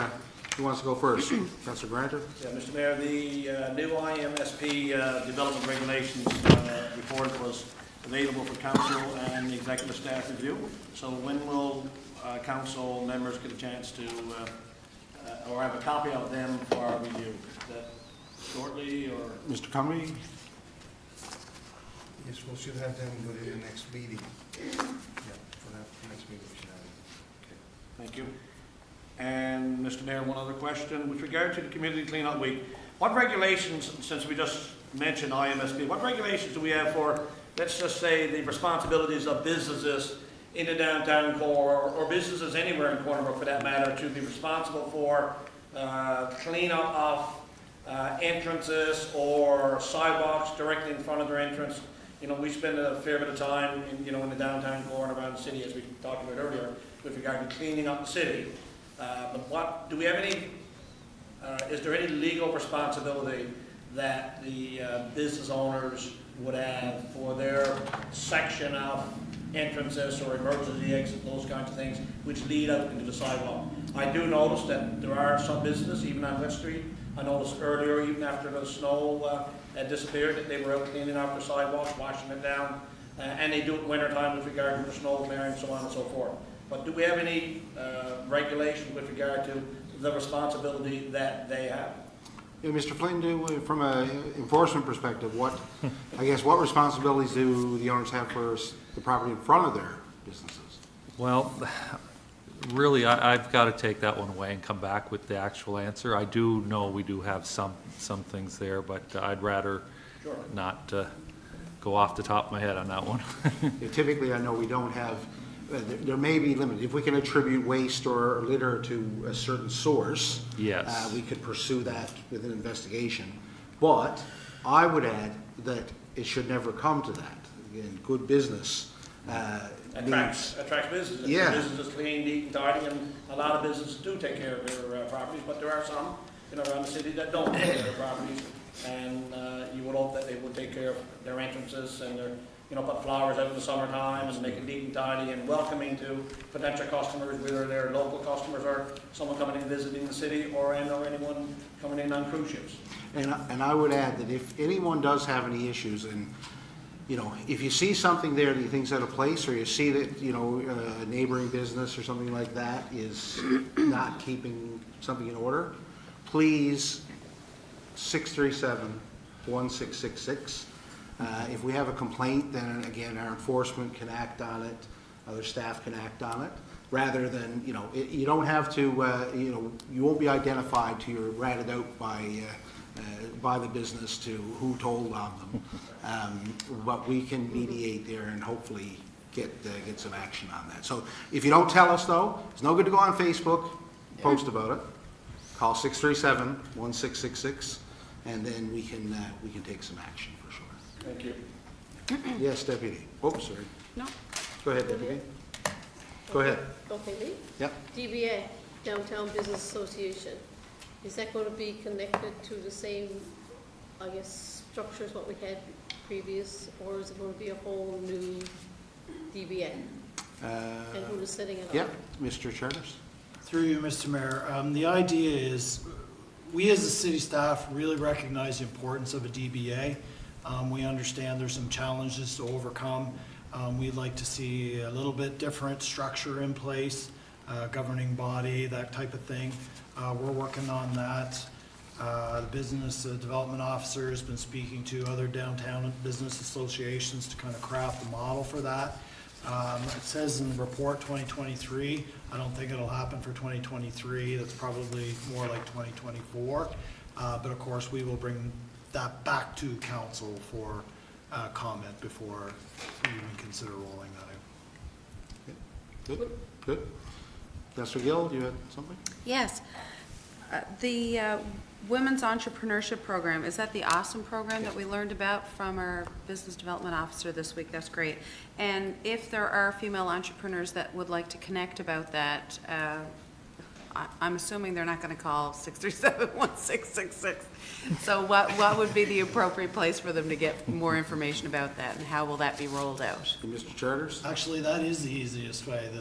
wants to go first? Councillor Granter? Yeah, Mr. Mayor, the new IMSP development regulations report was available for council and the executive staff review. So when will council members get a chance to, or have a copy of them for our review? Is that shortly or? Mr. Cumby? Yes, we should have them within the next meeting. Yeah, for that next meeting we should have it. Thank you. And Mr. Mayor, one other question. With regard to the Community Cleanup Week, what regulations, since we just mentioned IMSB, what regulations do we have for, let's just say, the responsibilities of businesses in the downtown core, or businesses anywhere in Corner Brook for that matter, to be responsible for cleanup of entrances or sidewalks directly in front of their entrance? You know, we spend a fair bit of time in, in the downtown core and around the city, as we talked about earlier, with regard to cleaning up the city. But do we have any, is there any legal responsibility that the business owners would have for their section of entrances or emergency exits, those kinds of things, which lead out into the sidewalk? I do notice that there are some businesses, even on West Street. I noticed earlier, even after the snow had disappeared, that they were out cleaning out the sidewalks, washing it down, and they do it winter time with regard to the snow clearing, so on and so forth. But do we have any regulation with regard to the responsibility that they have? Yeah, Mr. Flynn, from an enforcement perspective, what responsibilities do the owners have for the property in front of their businesses? Well, really, I've got to take that one away and come back with the actual answer. I do know we do have some things there, but I'd rather not go off the top of my head on that one. Yeah, typically, I know we don't have, there may be limited. If we can attribute waste or litter to a certain source, Yes. We could pursue that with an investigation. But I would add that it should never come to that. Again, good business Attracts business. Yeah. If the business is clean, neat, and tidy, and a lot of businesses do take care of their properties, but there are some, around the city that don't take care of their properties. And you would hope that they would take care of their entrances and their, put flowers out in the summertime and make it neat and tidy and welcoming to potential customers, whether they're local customers or someone coming in visiting the city or anyone coming in on cruise ships. And I would add that if anyone does have any issues, and if you see something there that you think's out of place, or you see that a neighboring business or something like that is not keeping something in order, please 637-1666. If we have a complaint, then again our enforcement can act on it, other staff can act on it. Rather than you don't have to you won't be identified till you're ratted out by the business to who told on them, but we can mediate there and hopefully get some action on that. So if you don't tell us though, it's no good to go on Facebook, post about it. Call 637-1666, and then we can take some action for sure. Thank you. Yes, Deputy. Oh, sorry. No? Go ahead, Deputy. Go ahead. Okay, me? Yep. DBA, Downtown Business Association. Is that going to be connected to the same, structure as what we had previous, or is it going to be a whole new DBA? And who is setting it up? Yep, Mr. Charters. Through you, Mr. Mayor. The idea is, we as the city staff really recognize the importance of a DBA. We understand there's some challenges to overcome. We'd like to see a little bit different structure in place, governing body, that type of thing. We're working on that. The business development officer has been speaking to other downtown business associations to kind of craft a model for that. It says in the report 2023. I don't think it'll happen for 2023. That's probably more like 2024. But of course, we will bring that back to council for comment before we even consider rolling that out. Good, good. Councillor Gill, you had something? Yes. The Women's Entrepreneurship Program, is that the awesome program that we learned about from our business development officer this week? That's great. And if there are female entrepreneurs that would like to connect about that, I'm assuming they're not going to call 637-1666. So what would be the appropriate place for them to get more information about that, and how will that be rolled out? And Mr. Charters? Actually, that is the easiest way. The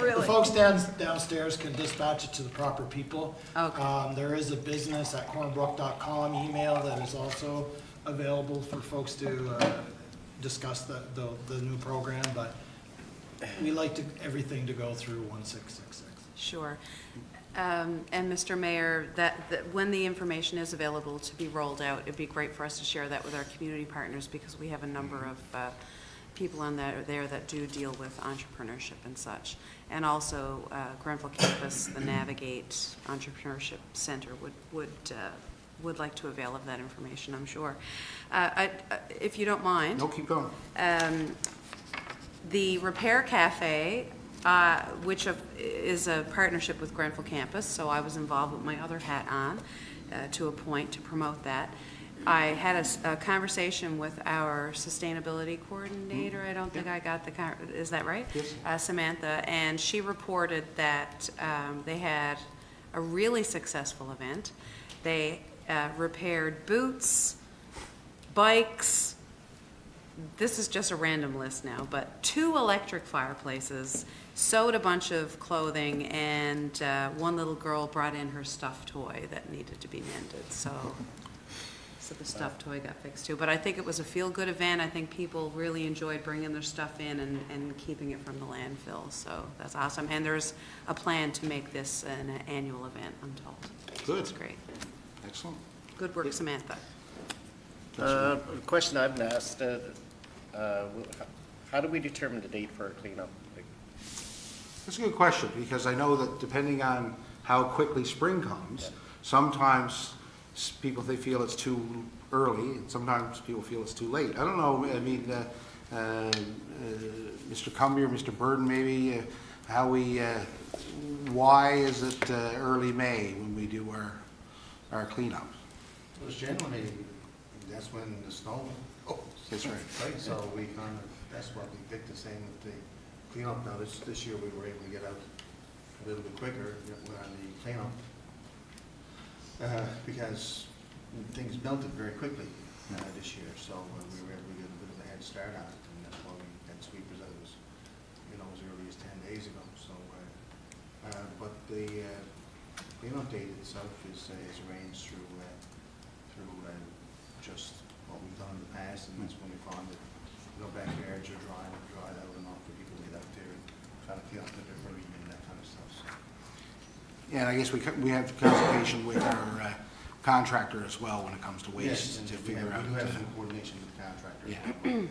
Really? folks downstairs can dispatch it to the proper people. Okay. There is a business at cornerbrook.com email that is also available for folks to discuss the new program, but we like everything to go through 1666. Sure. And Mr. Mayor, that when the information is available to be rolled out, it'd be great for us to share that with our community partners, because we have a number of people on there that do deal with entrepreneurship and such. And also Grenville Campus, the Navigate Entrepreneurship Center would like to avail of that information, I'm sure. If you don't mind. No, keep going. The Repair Cafe, which is a partnership with Grenville Campus, so I was involved with my other hat on to a point to promote that. I had a conversation with our sustainability coordinator. I don't think I got is that right? Yes. Samantha, and she reported that they had a really successful event. They repaired boots, bikes, this is just a random list now, but 2 electric fireplaces, sewed a bunch of clothing, and one little girl brought in her stuffed toy that needed to be mended. So the stuffed toy got fixed too. But I think it was a feel-good event. I think people really enjoyed bringing their stuff in and keeping it from the landfill. So that's awesome. And there's a plan to make this an annual event, I'm told. Good. That's great. Excellent. Good work, Samantha. A question I've been asked, how do we determine the date for a cleanup? That's a good question, because I know that depending on how quickly spring comes, sometimes people, they feel it's too early, and sometimes people feel it's too late. I don't know, I mean, Mr. Cumby or Mr. Burden, maybe, why is it early May when we do our cleanup? It was generally, that's when the snow goes. That's right. Right, so we kind of, that's what we picked, the same with the cleanup. Now, this year we were able to get out a little bit quicker on the cleanup, because things melted very quickly this year, so we were able to get a bit of a head start on it, and that's why we had sweepers that was, as early as 10 days ago, so, but the cleanup date itself is arranged through just what we've done in the past, and that's when we found that, backyards are dried out enough for people to get out there and try to clean up the debris and that kind of stuff, so. Yeah, and I guess we have consultation with our contractor as well when it comes to waste Yes, to figure out. We do have some coordination with the contractors. Yeah.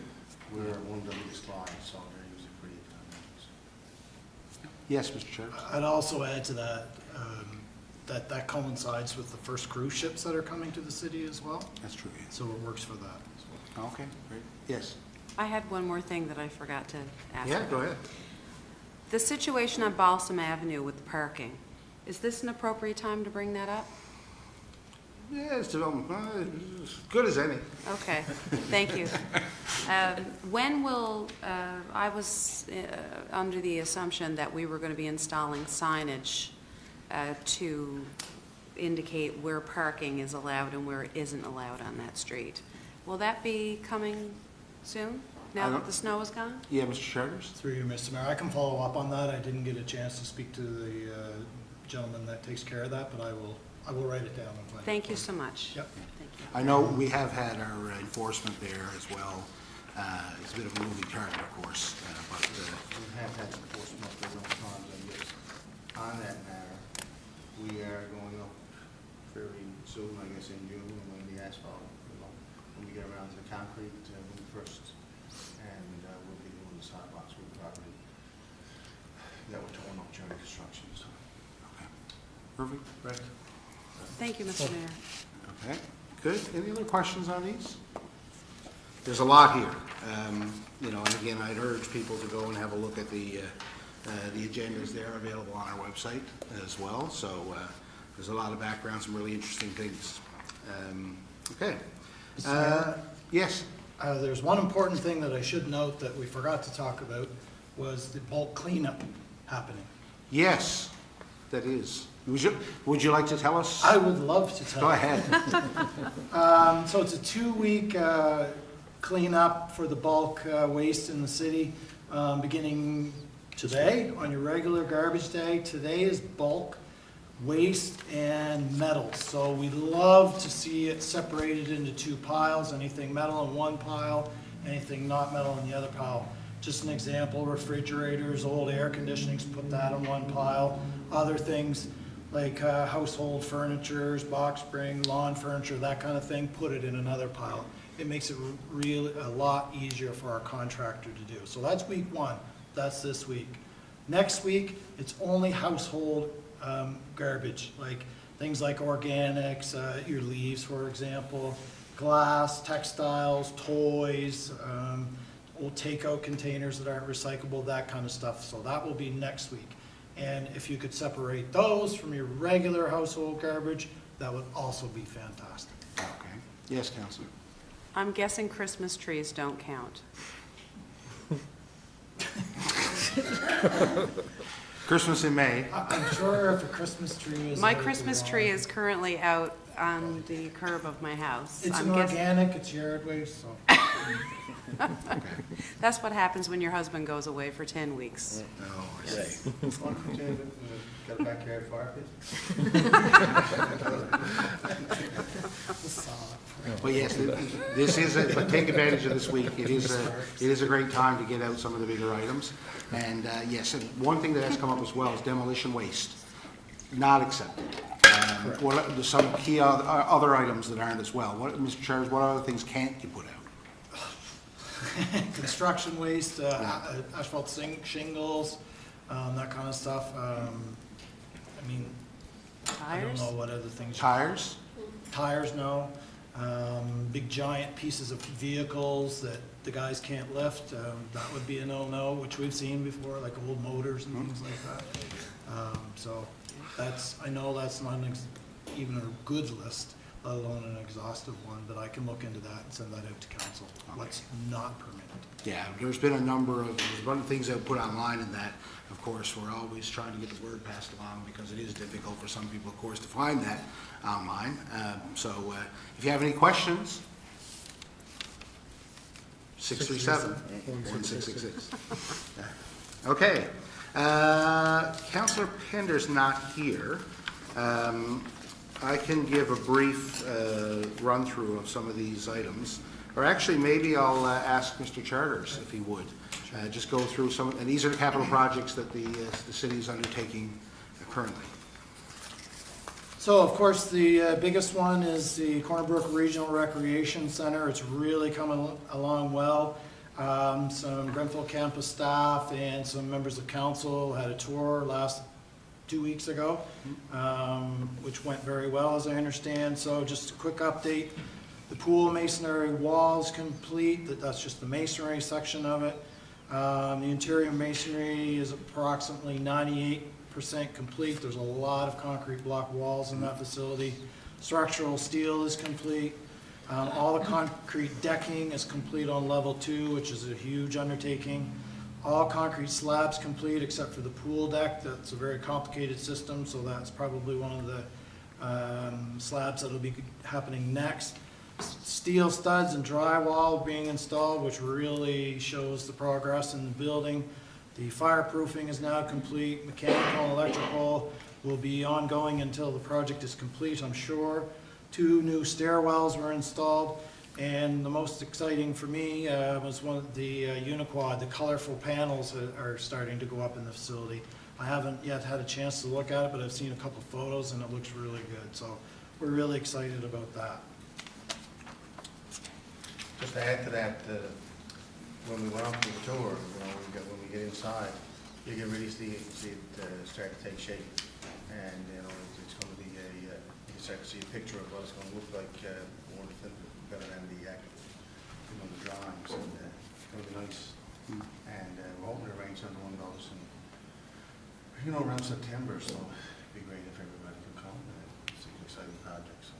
We're one of the biggest clients, so they're usually pretty accommodating. Yes, Mr. Chair. I'd also add to that, that coincides with the first cruise ships that are coming to the city as well, That's true. so it works for that as well. Okay, great. Yes. I had one more thing that I forgot to ask. Yeah, go ahead. The situation on Balsam Avenue with the parking, is this an appropriate time to bring that up? Yeah, it's development, as good as any. Okay, thank you. When will, I was under the assumption that we were going to be installing signage to indicate where parking is allowed and where it isn't allowed on that street. Will that be coming soon, now that the snow is gone? Yeah, Mr. Charters? Through you, Mr. Mayor, I can follow up on that. I didn't get a chance to speak to the gentleman that takes care of that, but I will write it down and find it. Thank you so much. Yep. Thank you. I know we have had our enforcement there as well. It's a bit of a moving target, of course, but We have had enforcement for those times, and yes, on that matter, we are going up fairly soon, I guess in June, when the asphalt, when we get around to the concrete, move first, and we'll be doing the sidewalks with property that were torn up during construction, so. Perfect. Correct. Thank you, Mr. Mayor. Okay, good. Any other questions on these? There's a lot here. You know, and again, I'd urge people to go and have a look at the agendas there available on our website as well. So there's a lot of background, some really interesting things. Okay. Mr. Mayor? Yes. There's one important thing that I should note that we forgot to talk about, was the bulk cleanup happening. Yes, that is. Would you like to tell us? I would love to tell Go you. ahead. So it's a 2-week cleanup for the bulk waste in the city, beginning today on your regular garbage day. Today is bulk waste and metals. So we love to see it separated into 2 piles, anything metal in one pile, anything not metal in the other pile. Just an example, refrigerators, old air conditionings, put that in one pile. Other things like household furnitures, box spring, lawn furniture, that kind of thing, put it in another pile. It makes it really a lot easier for our contractor to do. So that's week 1. That's this week. Next week, it's only household garbage, like things like organics, your leaves, for example, glass, textiles, toys, old takeout containers that aren't recyclable, that kind of stuff. So that will be next week. And if you could separate those from your regular household garbage, that would also be fantastic. Okay. Yes, Councilor. I'm guessing Christmas trees don't count. Christmas in May. I'm sure if a Christmas tree is. My out, Christmas they're tree on. is currently out on the curb of my house. It's I'm an guessing- organic, it's yard waste, so. That's what happens when your husband goes away for 10 weeks. Oh, I see. Got a backyard fire pit? But yes, this is, but take advantage of this week. It is a great time to get out some of the bigger items. And yes, and one thing that has come up as well is demolition waste, not accepted. What are some key other items that aren't as well? What, Mr. Chairs, what other things can't you put out? Construction waste, asphalt shingles, that kind of stuff. I mean, I don't Tires? know what other things. Tires? Tires, no. Big giant pieces of vehicles that the guys can't lift, that would be a no-no, which we've seen before, like old motors and things like that. So that's, I know that's not even a good list, let alone an exhaustive one, but I can look into that and send that out to council, what's not permitted. Yeah, there's been a number of things that were put online in that. Of course, we're always trying to get the word passed along because it is difficult for some people, of course, to find that online. So if you have any questions, 637-1666. Okay. Councillor Pender's not here. I can give a brief run-through of some of these items. Or actually, maybe I'll ask Mr. Charters if he would. Just go through some, and these are the capital projects that the city is undertaking currently. So, of course, the biggest one is the Corner Brook Regional Recreation Center. It's really coming along well. Some Grenfell campus staff and some members of council had a tour last 2 weeks ago, which went very well, as I understand. So just a quick update. The pool masonry wall is complete. That's just the masonry section of it. The interior masonry is approximately 98% complete. There's a lot of concrete block walls in that facility. Structural steel is complete. All the concrete decking is complete on level 2, which is a huge undertaking. All concrete slabs complete except for the pool deck. That's a very complicated system, so that's probably one of the slabs that'll be happening next. Steel studs and drywall being installed, which really shows the progress in the building. The fireproofing is now complete. Mechanical and electrical will be ongoing until the project is complete, I'm sure. 2 new stairwells were installed, and the most exciting for me was one of the Uniquad. The colorful panels are starting to go up in the facility. I haven't yet had a chance to look at it, but I've seen a couple photos and it looks really good. So we're really excited about that. Just to add to that, when we went out to the tour, when we get inside, you can really see it start to take shape. And, it's going to be you can start to see a picture of what it's going to look like, more better than the drawings. And it's going to be nice. And we're hoping to arrange another one of those in, around September, so it'd be great if everybody could come. It's an exciting project, so.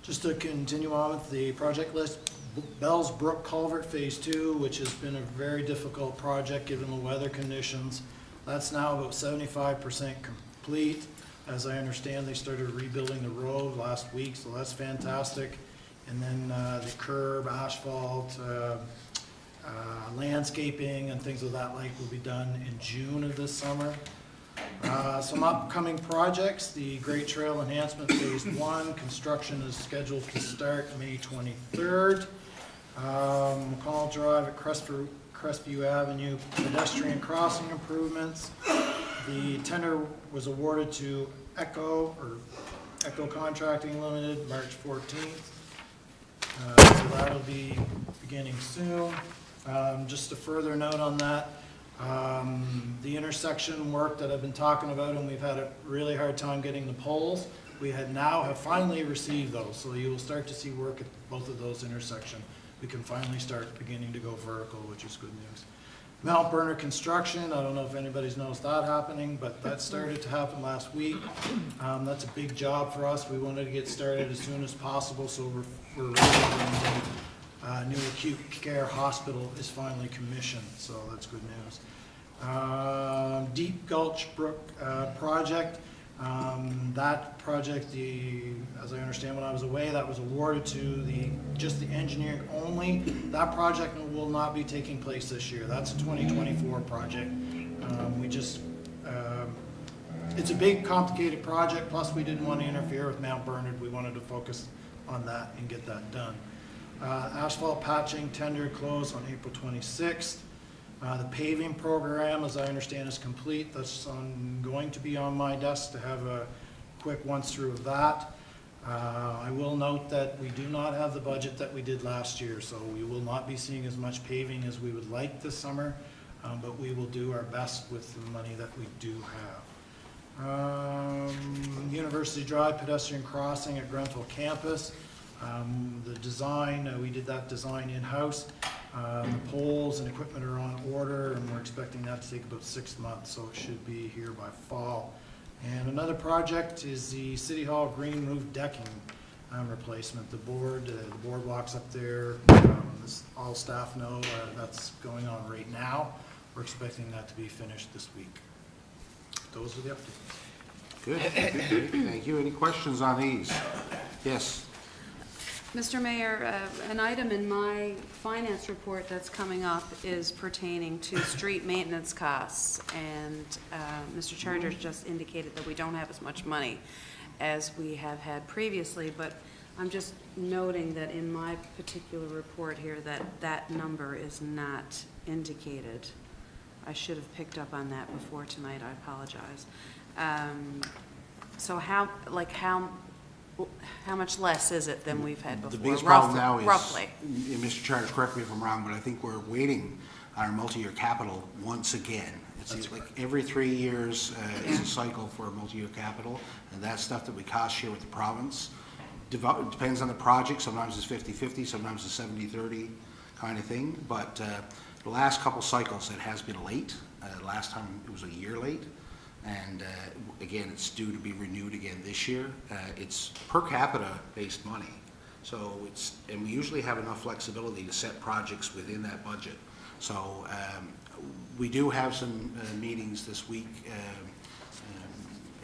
Just to continue on with the project list, Bells Brook Culvert Phase 2, which has been a very difficult project given the weather conditions. That's now about 75% complete. As I understand, they started rebuilding the road last week, so that's fantastic. And then the curb, asphalt, landscaping and things of that like will be done in June of this summer. Some upcoming projects, the Great Trail Enhancement Phase 1, construction is scheduled to start May 23rd. McCall Drive at Crestview Avenue, pedestrian crossing improvements. The tender was awarded to Echo Contracting Limited, March 14th. So that'll be beginning soon. Just a further note on that, the intersection work that I've been talking about, and we've had a really hard time getting the poles, we have finally received those, so you will start to see work at both of those intersections. We can finally start beginning to go vertical, which is good news. Mount Burner construction, I don't know if anybody's noticed that happening, but that started to happen last week. That's a big job for us. We wanted to get started as soon as possible, so we're ready when the new acute care hospital is finally commissioned, so that's good news. Deep Gulch Brook project. That project, as I understand when I was away, that was awarded to just the engineering only. That project will not be taking place this year. That's a 2024 project. It's a big, complicated project, plus we didn't want to interfere with Mount Bernard. We wanted to focus on that and get that done. Asphalt patching tender closed on April 26th. The paving program, as I understand, is complete. That's going to be on my desk to have a quick once through of that. I will note that we do not have the budget that we did last year, so we will not be seeing as much paving as we would like this summer, but we will do our best with the money that we do have. University Drive pedestrian crossing at Grenfell campus. The design, we did that design in-house. The poles and equipment are on order, and we're expecting that to take about 6 months, so it should be here by fall. And another project is the City Hall green roof decking replacement. The boardwalks up there, all staff know that's going on right now. We're expecting that to be finished this week. Those are the updates. Good, thank you. Any questions on these? Yes. Mr. Mayor, an item in my finance report that's coming up is pertaining to street maintenance costs. And Mr. Chargers just indicated that we don't have as much money as we have had previously, but I'm just noting that in my particular report here that number is not indicated. I should have picked up on that before tonight, I apologize. So how much less is it than we've had before? The biggest problem now is, roughly. and Mr. Charter, correct me if I'm wrong, but I think we're waiting on our multi-year capital once again. It's like every 3 years is a cycle for multi-year capital, and that's stuff that we cost share with the province. Depends on the project. Sometimes it's 50-50, sometimes it's 70-30 kind of thing. But the last couple cycles, it has been late. Last time it was a year late. And again, it's due to be renewed again this year. It's per capita based money. So and we usually have enough flexibility to set projects within that budget. So we do have some meetings this week.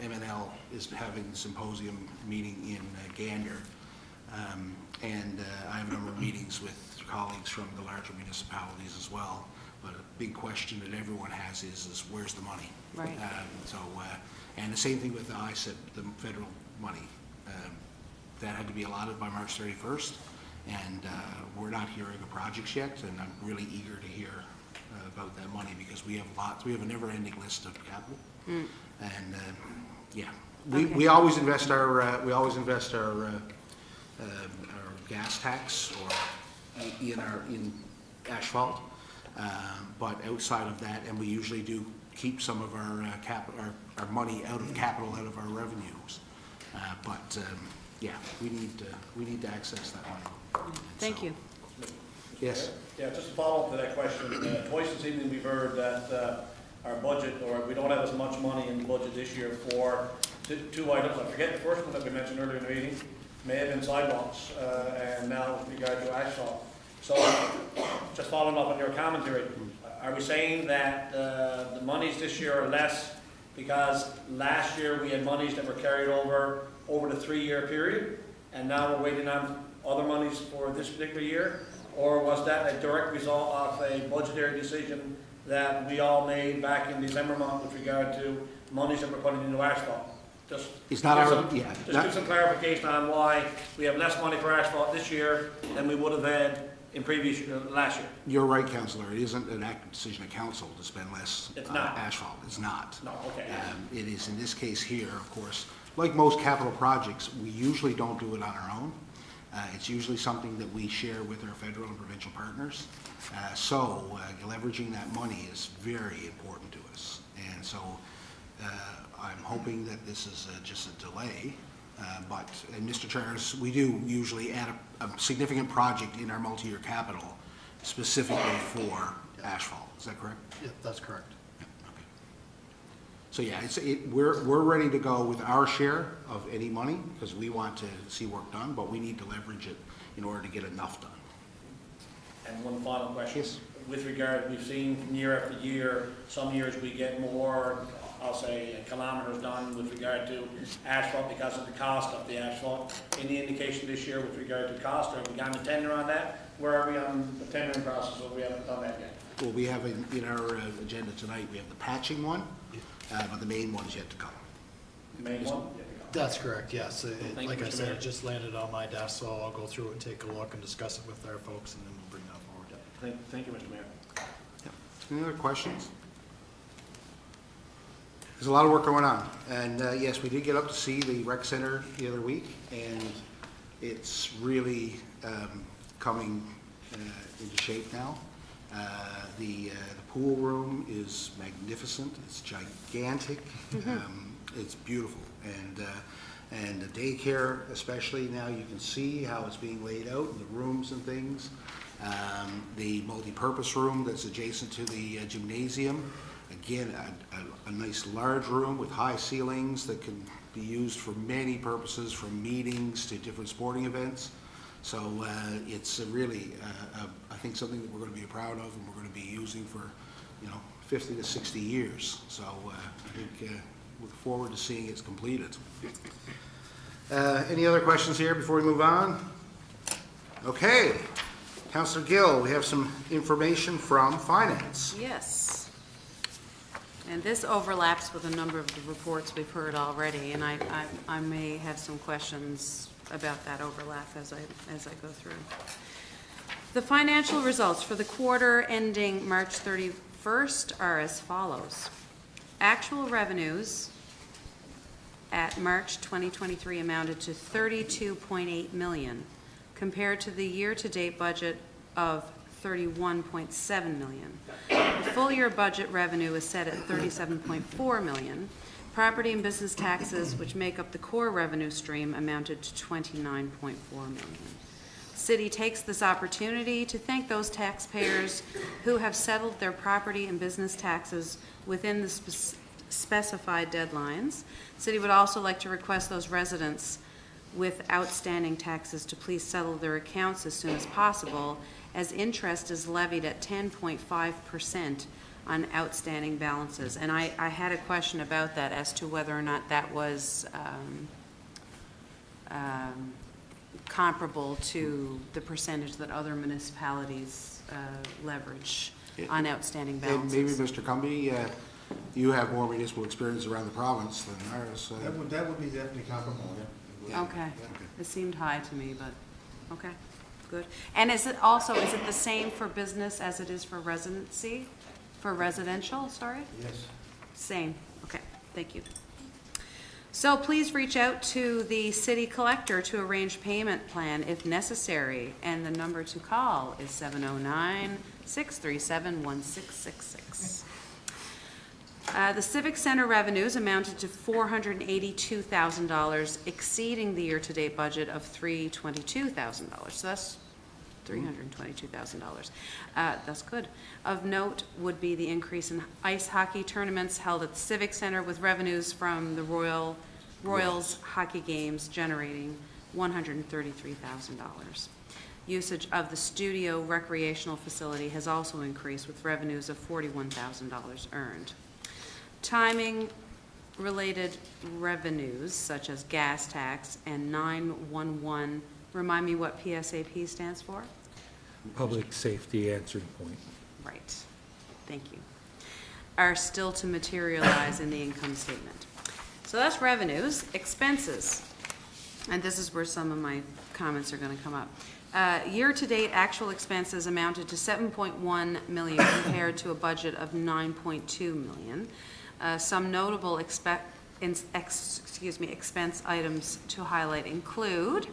MNL is having a symposium meeting in Gander. And I have a number of meetings with colleagues from the larger municipalities as well. But a big question that everyone has is where's the money? Right. And the same thing with the ISIP, the federal money. That had to be allotted by March 31st, and we're not hearing of projects yet, and I'm really eager to hear about that money because we have lots. We have a never-ending list of capital, and yeah, We always invest our, gas tax or in asphalt. But outside of that, and we usually do keep some of our money out of capital, out of our revenues. Yeah, we need to access that money. Thank you. Yes? Yeah, just to follow up to that question, twice this evening we've heard that our budget, or we don't have as much money in the budget this year for two items. I forget the first one that we mentioned earlier in the meeting, may have been sidewalks, and now with regard to asphalt. So, just following up on your commentary, are we saying that the monies this year are less because last year we had monies that were carried over the 3-year period, and now we're waiting on other monies for this particular year? Or was that a direct result of a budgetary decision that we all made back in December month with regard to monies that we're putting into asphalt? Just It's not give our, some- yeah. Just give some clarification on why we have less money for asphalt this year than we would have had in last year. You're right, Councillor. It isn't an active decision of council to spend less It's not. asphalt. It's not. No, okay. It is, in this case here, of course, like most capital projects, we usually don't do it on our own. It's usually something that we share with our federal and provincial partners. So leveraging that money is very important to us. And so I'm hoping that this is just a delay. But, and Mr. Chair, we do usually add a significant project in our multi-year capital specifically for asphalt. Is that correct? Yeah, that's correct. So yeah, we're ready to go with our share of any money because we want to see work done, but we need to leverage it in order to get enough done. And one final question. Yes. With regard, we've seen from year after year, some years we get more, I'll say, kilometers done with regard to asphalt because of the cost of the asphalt. Any indication this year with regard to cost, or have we gotten a tender on that? Where are we on the tendering process, or we haven't done that yet? Well, we have in our agenda tonight, we have the patching one, but the main one's yet to come. The main one? That's correct, yes. Thank you, Like I Mr. said, Mayor. it just landed on my desk, so I'll go through it and take a look and discuss it with our folks, and then we'll bring that forward. Thank you, Mr. Mayor. Any other questions? There's a lot of work going on, and yes, we did get up to see the rec center the other week, and it's really coming into shape now. The pool room is magnificent. It's gigantic. It's beautiful, and the daycare, especially now, you can see how it's being laid out in the rooms and things. The multi-purpose room that's adjacent to the gymnasium, again, a nice large room with high ceilings that can be used for many purposes, from meetings to different sporting events. So it's really, I think, something that we're going to be proud of and we're going to be using for, 50 to 60 years. So I think look forward to seeing it's completed. Any other questions here before we move on? Okay. Councillor Gill, we have some information from Finance. Yes. And this overlaps with a number of the reports we've heard already, and I may have some questions about that overlap as I go through. The financial results for the quarter ending March 31st are as follows. Actual revenues at March 2023 amounted to $32.8 million, compared to the year-to-date budget of $31.7 million. The full-year budget revenue is set at $37.4 million. Property and business taxes, which make up the core revenue stream, amounted to $29.4 million. City takes this opportunity to thank those taxpayers who have settled their property and business taxes within the specified deadlines. City would also like to request those residents with outstanding taxes to please settle their accounts as soon as possible, as interest is levied at 10.5% on outstanding balances. And I had a question about that as to whether or not that was comparable to the percentage that other municipalities leverage on outstanding And maybe, balances. Mr. Cumby, you have more municipal experience around the province than ours. That would be definitely comparable, yeah. Okay, it seemed high to me, but, okay, good. And is it the same for business as it is for residency? For residential, sorry? Yes. Same, okay, thank you. So please reach out to the city collector to arrange payment plan if necessary, and the number to call is 709-637-1666. The Civic Center revenues amounted to $482,000, exceeding the year-to-date budget of $322,000. So that's $322,000. That's good. Of note would be the increase in ice hockey tournaments held at the Civic Center, with revenues from the Royals hockey games generating $133,000. Usage of the studio recreational facility has also increased, with revenues of $41,000 earned. Timing-related revenues, such as gas tax and 911, remind me what PSAP stands for? Public Safety Answering Point. Right, thank you, are still to materialize in the income statement. So that's revenues. Expenses, and this is where some of my comments are going to come up. Year-to-date actual expenses amounted to $7.1 million compared to a budget of $9.2 million. Some notable expense items to highlight include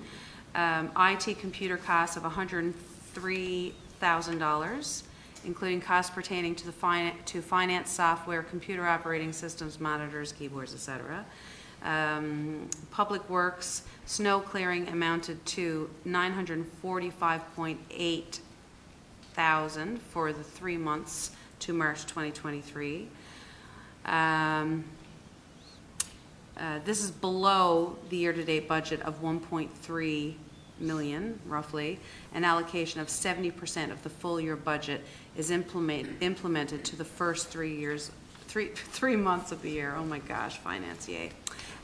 IT computer costs of $103,000, including costs pertaining to finance software, computer operating systems, monitors, keyboards, etc. Public Works snow clearing amounted to $945.8 thousand for the 3 months to March 2023. This is below the year-to-date budget of $1.3 million, roughly. An allocation of 70% of the full-year budget is implemented to the first 3 months of the year. Oh my gosh, finance, yay.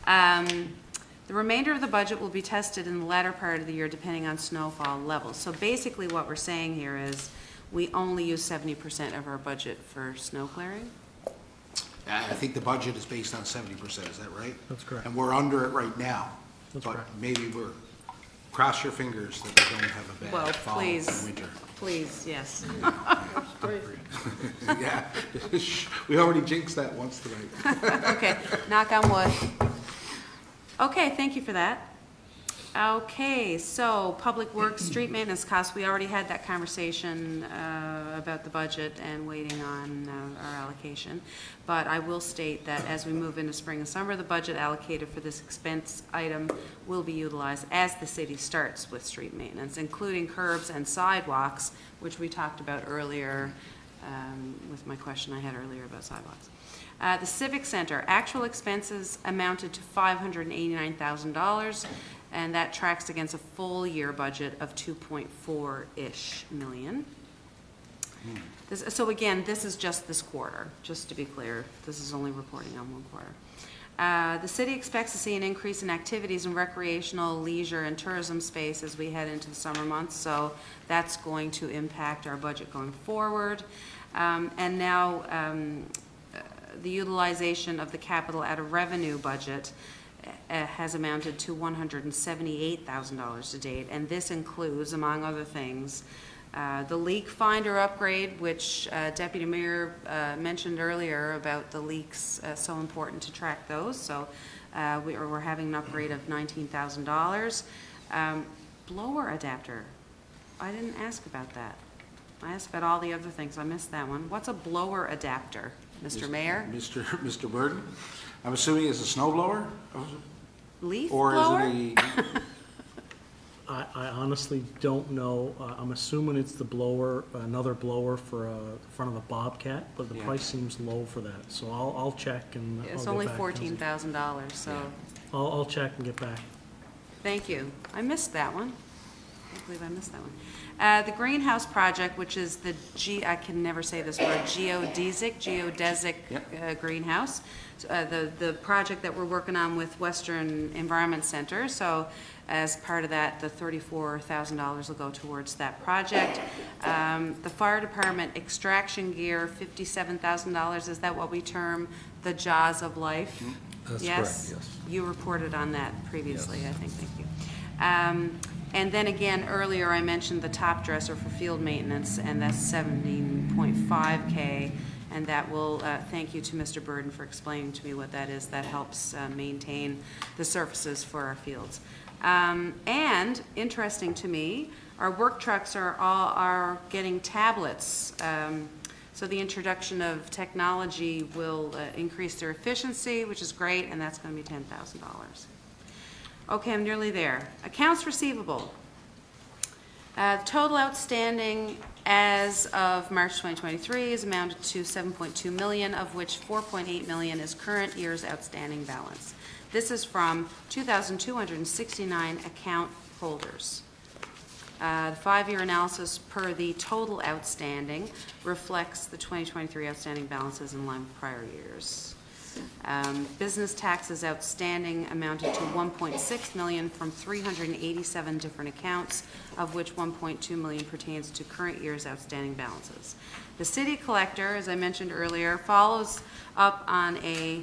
The remainder of the budget will be tested in the latter part of the year depending on snowfall levels. So basically what we're saying here is we only use 70% of our budget for snow clearing. I think the budget is based on 70%, is that right? That's correct. And we're under it right now. That's but correct. maybe cross your fingers that we don't have a Well, bad fall and please, winter. please, yes. Great. Yeah, we already jinxed that once tonight. Okay, knock on wood. Okay, thank you for that. Okay, so Public Works, street maintenance costs, we already had that conversation about the budget and waiting on our allocation. But I will state that as we move into spring and summer, the budget allocated for this expense item will be utilized as the city starts with street maintenance, including curbs and sidewalks, which we talked about earlier with my question I had earlier about sidewalks. The Civic Center, actual expenses amounted to $589,000, and that tracks against a full year budget of 2.4-ish million. So again, this is just this quarter, just to be clear. This is only reporting on one quarter. The city expects to see an increase in activities in recreational, leisure, and tourism space as we head into the summer months, so that's going to impact our budget going forward. And now, the utilization of the capital out of revenue budget has amounted to $178,000 to date, and this includes, among other things, the leak finder upgrade, which Deputy Mayor mentioned earlier about the leaks, so important to track those. So we're having an upgrade of $19,000. Blower adapter, I didn't ask about that. I asked about all the other things. I missed that one. What's a blower adapter, Mr. Mayor? Mr. Burden, I'm assuming it's a snow blower? Leaf Or blower? is it I honestly don't know. I'm assuming it's the blower, another blower for the front of a Bobcat, but the Yeah. price seems low for that. So I'll check and I'll It's get only back. $14,000, so, I'll check and get back. thank you. I missed that one. I believe I missed that one. The greenhouse project, which is the I can never say this word, geodesic Yep. greenhouse. The project that we're working on with Western Environment Center. So as part of that, the $34,000 will go towards that project. The fire department extraction gear, $57,000. Is that what we term the jaws of life? That's Yes? correct, yes. You reported on that previously, I think, thank you. And then again, earlier I mentioned the top dresser for field maintenance, and that's $17.5K. and that will, thank you to Mr. Burden for explaining to me what that is. That helps maintain the surfaces for our fields. And interesting to me, our work trucks are getting tablets. So the introduction of technology will increase their efficiency, which is great, and that's going to be $10,000. Okay, I'm nearly there. Accounts receivable. Total outstanding as of March 2023 is amounted to $7.2 million, of which $4.8 million is current year's outstanding balance. This is from 2,269 account holders. The five-year analysis per the total outstanding reflects the 2023 outstanding balances in line with prior years. Business taxes outstanding amounted to $1.6 million from 387 different accounts, of which $1.2 million pertains to current year's outstanding balances. The city collector, as I mentioned earlier, follows up on a,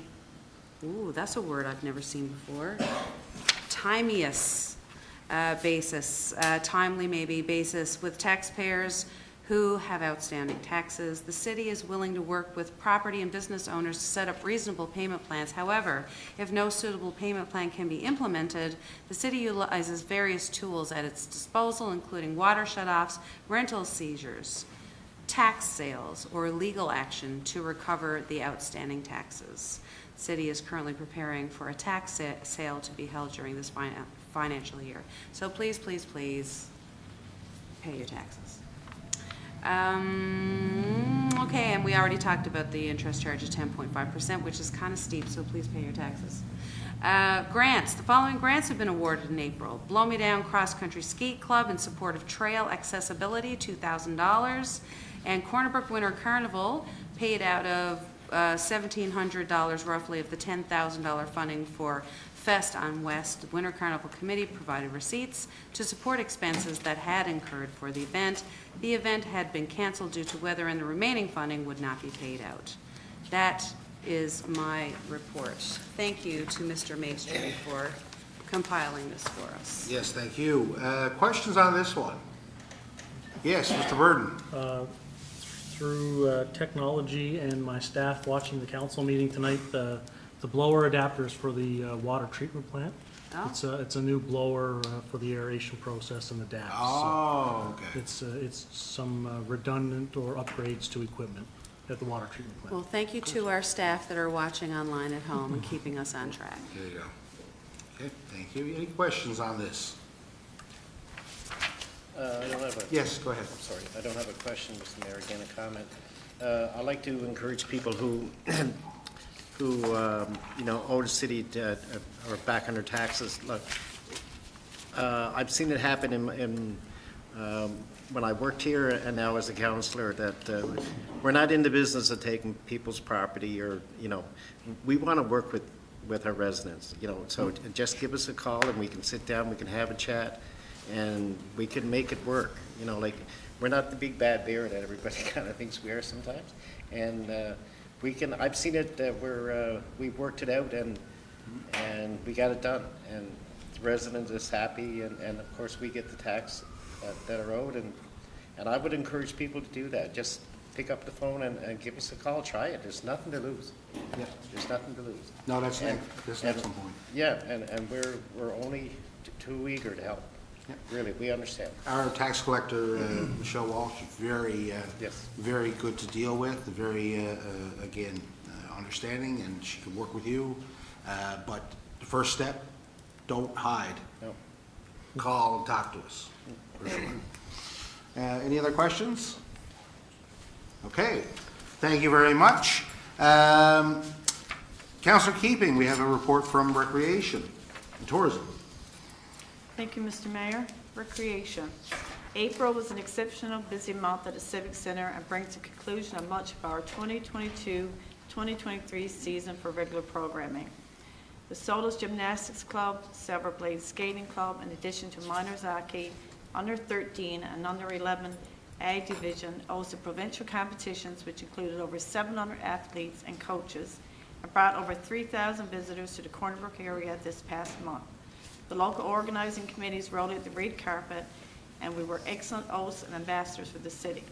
ooh, that's a word I've never seen before, timely maybe basis with taxpayers who have outstanding taxes. The city is willing to work with property and business owners to set up reasonable payment plans. However, if no suitable payment plan can be implemented, the city utilizes various tools at its disposal, including water shutoffs, rental seizures, tax sales, or legal action to recover the outstanding taxes. The city is currently preparing for a tax sale to be held during this financial year. So please, please, please pay your taxes. Okay, and we already talked about the interest charge of 10.5%, which is kind of steep, so please pay your taxes. Grants. The following grants have been awarded in April. Blow Me Down Cross Country Ski Club in support of trail accessibility, $2,000. And Corner Brook Winter Carnival paid out of $1,700 roughly of the $10,000 funding for Fest on West. The Winter Carnival Committee provided receipts to support expenses that had incurred for the event. The event had been canceled due to weather, and the remaining funding would not be paid out. That is my report. Thank you to Mr. Maestri for compiling this for us. Yes, thank you. Questions on this one? Yes, Mr. Burden. Through technology and my staff watching the council meeting tonight, the blower adapters for the water treatment plant. Oh. It's a new blower for the aeration process and the DAPs. Oh, okay. It's some redundant or upgrades to equipment at the water treatment plant. Well, thank you to our staff that are watching online at home and keeping us on track. There you go. Okay, thank you. Any questions on this? I don't have a. Yes, go ahead. I'm sorry, I don't have a question, Mr. Mayor, again, a comment. I'd like to encourage people who, owe the city, are back on their taxes. Look, I've seen it happen in when I worked here and now as a councillor, that we're not in the business of taking people's property, or, we want to work with our residents, so just give us a call and we can sit down, we can have a chat, and we can make it work. Like, we're not the big bad bear that everybody kind of thinks we are sometimes. And I've seen it where we've worked it out and we got it done. And the resident is happy, and of course we get the tax that are owed. And I would encourage people to do that. Just pick up the phone and give us a call, try it. There's nothing to lose. Yeah. There's nothing to lose. No, that's an And- excellent and- point. Yeah, and we're only too eager to help. Yeah. Really, we understand. Our tax collector, Michelle Walsh, very, Yes. very good to deal with, very, again, understanding, and she can work with you. But the first step, don't hide. No. Call and talk to us, for sure. Any other questions? Okay, thank you very much. Councillor Keeping, we have a report from Recreation and Tourism. Thank you, Mr. Mayor. Recreation. April was an exceptional busy month at the Civic Center and brings to conclusion of much of our 2022-2023 season for regular programming. The Solis Gymnastics Club, Silver Blade Skating Club, in addition to Miners Hockey, Under 13 and Under 11 A Division, hosted provincial competitions which included over 700 athletes and coaches and brought over 3,000 visitors to the Corner Brook area this past month. The local organizing committees rolled out the red carpet, and we were excellent hosts and ambassadors for the city.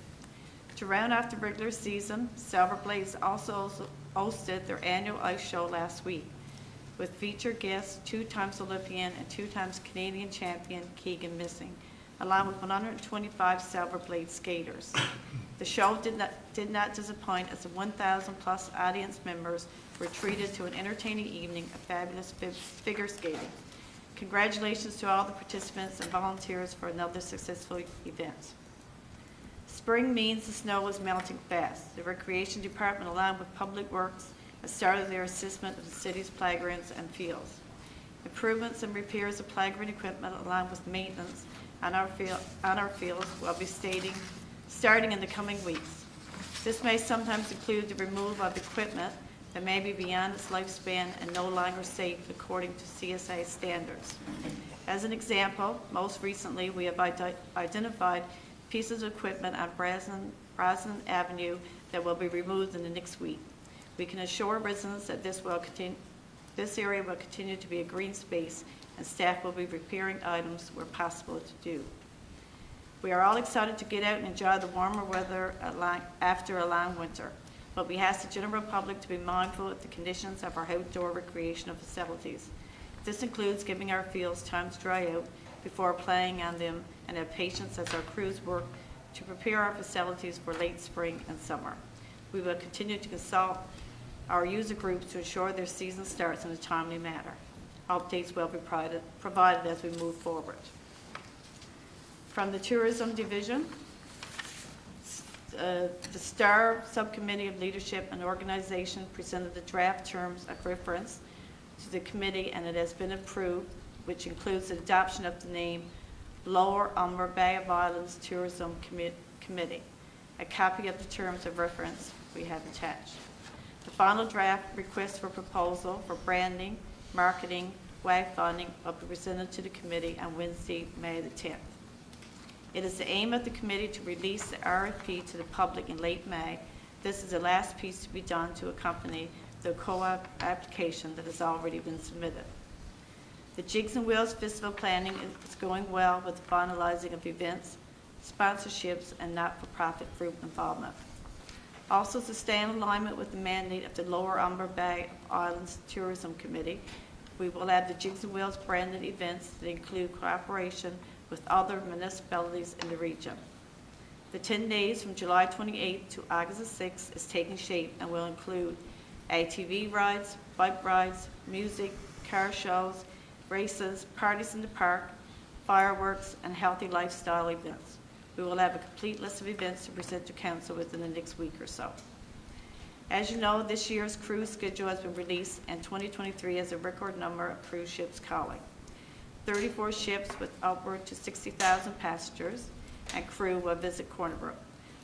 To round out the regular season, Silver Blades also hosted their annual ice show last week with featured guests, 2-time Olympian and 2-time Canadian champion Keegan Missing, along with 125 Silver Blade skaters. The show did not disappoint as the 1,000-plus audience members were treated to an entertaining evening of fabulous figure skating. Congratulations to all the participants and volunteers for another successful event. Spring means the snow is melting fast. The Recreation Department, along with Public Works, has started their assessment of the city's playgrounds and fields. Improvements and repairs of playground equipment, along with maintenance on our fields, will be starting in the coming weeks. This may sometimes include the removal of equipment that may be beyond its lifespan and no longer safe according to CSA standards. As an example, most recently we have identified pieces of equipment on Brosnan Avenue that will be removed in the next week. We can assure residents that this area will continue to be a green space and staff will be repairing items where possible to do. We are all excited to get out and enjoy the warmer weather after a long winter, but we ask the general public to be mindful of the conditions of our outdoor recreational facilities. This includes giving our fields time to dry out before playing on them and have patience as our crews work to prepare our facilities for late spring and summer. We will continue to consult our user groups to ensure their season starts in a timely manner. Updates will be provided as we move forward. From the Tourism Division, the STAR Subcommittee of Leadership and Organization presented the draft terms of reference to the committee, and it has been approved, which includes the adoption of the name Lower Umber Bay of Islands Tourism Committee. A copy of the terms of reference we have attached. The final draft request for proposal for branding, marketing, WAG funding will be presented to the committee on Wednesday, May the 10th. It is the aim of the committee to release the RFP to the public in late May. This is the last piece to be done to accompany the co-op application that has already been submitted. The Jigs and Wheels Festival planning is going well with the finalizing of events, sponsorships, and not-for-profit group involvement. Also to stay in alignment with the mandate of the Lower Umber Bay Islands Tourism Committee, we will add the Jigs and Wheels branded events that include cooperation with other municipalities in the region. The 10 days from July 28th to August 6th is taking shape and will include ATV rides, bike rides, music, car shows, races, parties in the park, fireworks, and healthy lifestyle events. We will have a complete list of events to present to council within the next week or so. As you know, this year's cruise schedule has been released, and 2023 has a record number of cruise ships calling. 34 ships with upward to 60,000 passengers and crew will visit Corner Brook.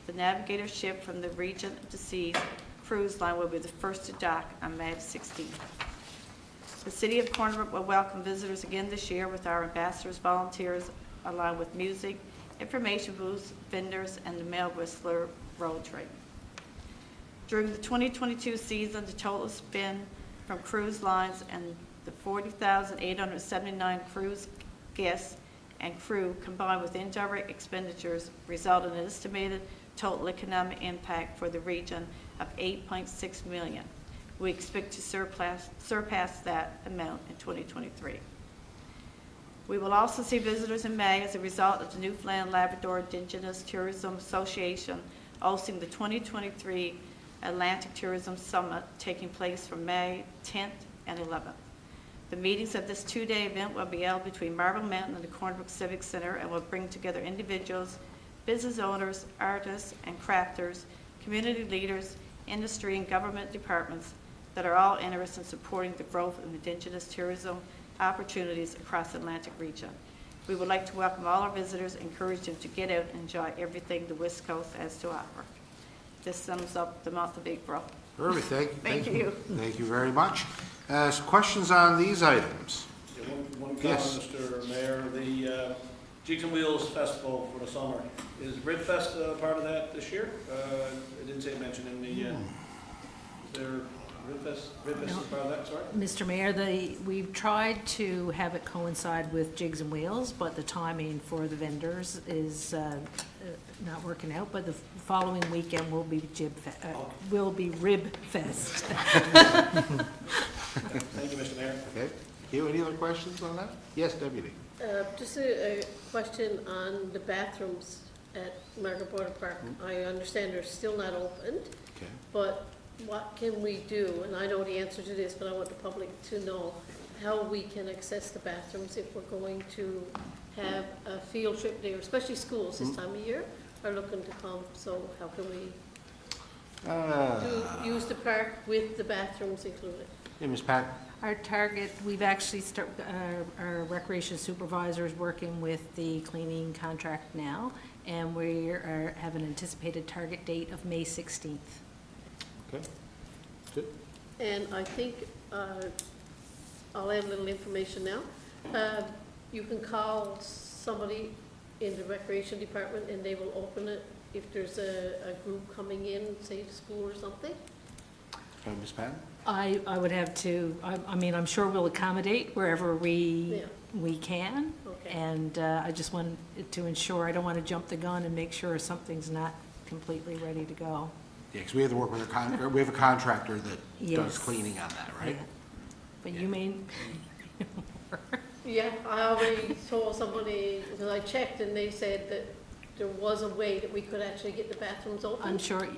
The Navigator ship from the Regent of the Seas cruise line will be the first to dock on May 16th. The City of Corner Brook will welcome visitors again this year with our ambassadors, volunteers, along with music, information booths, vendors, and the Mail Whistler road trip. During the 2022 season, the total spend from cruise lines and the 40,879 cruise guests and crew combined with indirect expenditures result in an estimated total economic impact for the region of $8.6 million. We expect to surpass that amount in 2023. We will also see visitors in May as a result of the Newfoundland Labrador Indigenous Tourism Association hosting the 2023 Atlantic Tourism Summit taking place from May 10th and 11th. The meetings of this two-day event will be held between Marble Mountain and the Corner Brook Civic Center and will bring together individuals, business owners, artists, and crafters, community leaders, industry, and government departments that are all interested in supporting the growth of Indigenous tourism opportunities across the Atlantic region. We would like to welcome all our visitors and encourage them to get out and enjoy everything the West Coast has to offer. This sums up the month of April. Perfect, Thank you. Thank you very much. So questions on these items? Yeah, one comment, Yes. Mr. Mayor. The Jigs and Wheels Festival for the summer, is RidFest part of that this year? I didn't see it mentioned in the, is there RidFest is part of that, sorry? Mr. Mayor, we've tried to have it coincide with Jigs and Wheels, but the timing for the vendors is not working out, but the following weekend will be Rib Fest. Thank you, Mr. Mayor. Okay. You, any other questions on that? Yes, Deputy. Just a question on the bathrooms at Margaret Border Park. I understand they're still not opened, Okay. but what can we do? And I know the answer to this, but I want the public to know how we can access the bathrooms if we're going to have a field trip there, especially schools this time of year are looking to come. So how can we use the park with the bathrooms included? Hey, Ms. Pat? Our target, we've actually our recreation supervisor is working with the cleaning contract now, and we have an anticipated target date of May 16th. Okay. Good. And I think, I'll add a little information now. You can call somebody in the recreation department and they will open it if there's a group coming in, say to school or something. Ms. Pat? I would have to, I mean, I'm sure we'll accommodate wherever we can. Okay. And I just want to ensure, I don't want to jump the gun and make sure something's not completely ready to go. Yeah, because we have to work with we have a contractor that Yes. does cleaning on that, right? Yeah. But you may, Yeah, I already told somebody, because I checked and they said that there was a way that we could actually get the bathrooms open. I'm sure, Okay.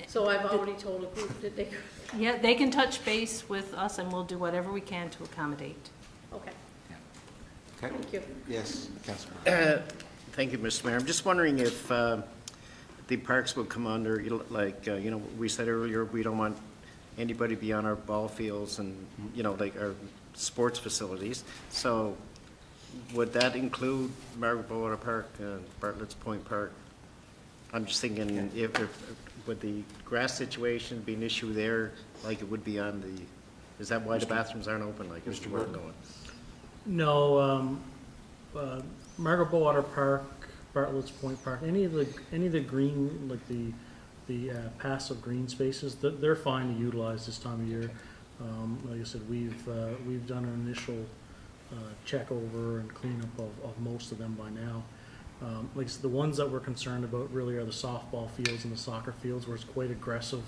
So I've already told a group that they could, yeah, they can touch base with us and we'll do whatever we can to accommodate. okay, Okay. thank you. Yes, Councilor. Thank you, Mr. Mayor. I'm just wondering if the parks will come under, we said earlier, we don't want anybody beyond our ball fields and, like our sports facilities. So would that include Margaret Bowater Park, Bartlett's Point Park? I'm just thinking, if would the grass situation be an issue there, like it would be on the, is that why the bathrooms aren't open, like Mr. Burton going? No, Margaret Bowater Park, Bartlett's Point Park, any of the green, like the passive green spaces, they're fine to utilize this time of year. Like I said, we've done an initial check over and cleanup of most of them by now. Like I said, the ones that we're concerned about really are the softball fields and the soccer fields where it's quite aggressive.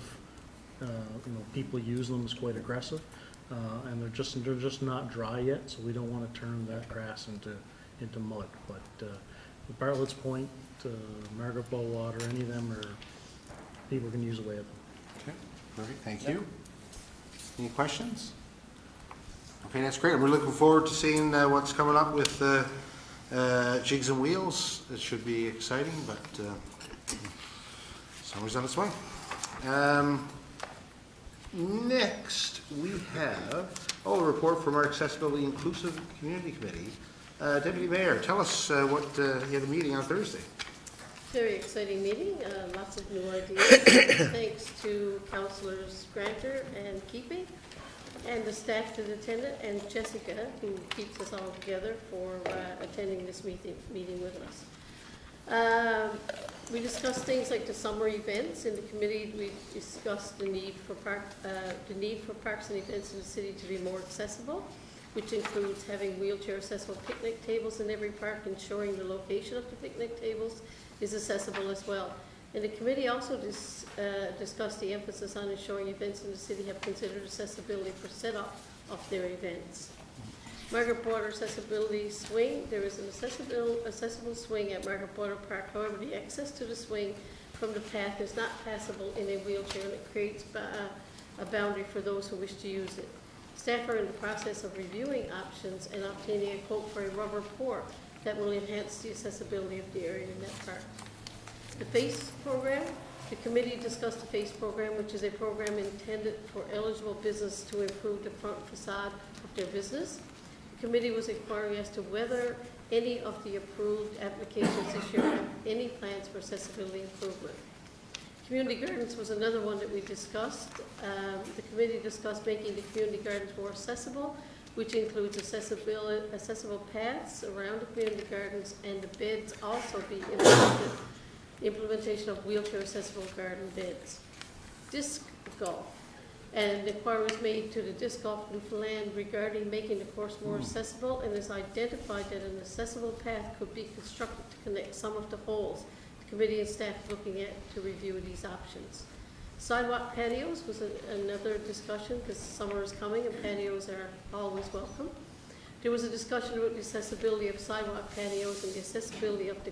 People use them as quite aggressive, and they're just not dry yet, so we don't want to turn that grass into mud. But Bartlett's Point, Margaret Bowater, any of them are, people can use away of them. Okay, perfect, thank you. Any questions? Okay, that's great. We're looking forward to seeing what's coming up with Jigs and Wheels. It should be exciting, but summer's on its way. Next, we have, a report from our Accessibility Inclusive Community Committee. Deputy Mayor, tell us what you had a meeting on Thursday. Very exciting meeting, lots of new ideas. Thanks to Councillors Granter and Keeping, and the staff that attended, and Jessica, who keeps us all together, for attending this meeting with us. We discussed things like the summer events. In the committee, we discussed the need for parks and events in the city to be more accessible, which includes having wheelchair accessible picnic tables in every park, ensuring the location of the picnic tables is accessible as well. And the committee also discussed the emphasis on ensuring events in the city have considered accessibility for setup of their events. Margaret Bowater Accessibility Swing, there is an accessible swing at Margaret Bowater Park. However, the access to the swing from the path is not passable in a wheelchair, and it creates a boundary for those who wish to use it. Staff are in the process of reviewing options and obtaining a quote for a rubber port that will enhance the accessibility of the area in that park. The FACE program, the committee discussed the FACE program, which is a program intended for eligible business to improve the front facade of their business. The committee was inquiring as to whether any of the approved applications this year have any plans for accessibility improvement. Community gardens was another one that we discussed. The committee discussed making the community gardens more accessible, which includes accessible paths around the community gardens, and the beds also be implementation of wheelchair accessible garden beds. Disc golf. And the inquiry was made to the Disc Golf Newfoundland regarding making the course more accessible, and has identified that an accessible path could be constructed to connect some of the holes. The committee and staff looking at to review these options. Sidewalk patios was another discussion, because summer is coming and patios are always welcome. There was a discussion about the accessibility of sidewalk patios and the accessibility of the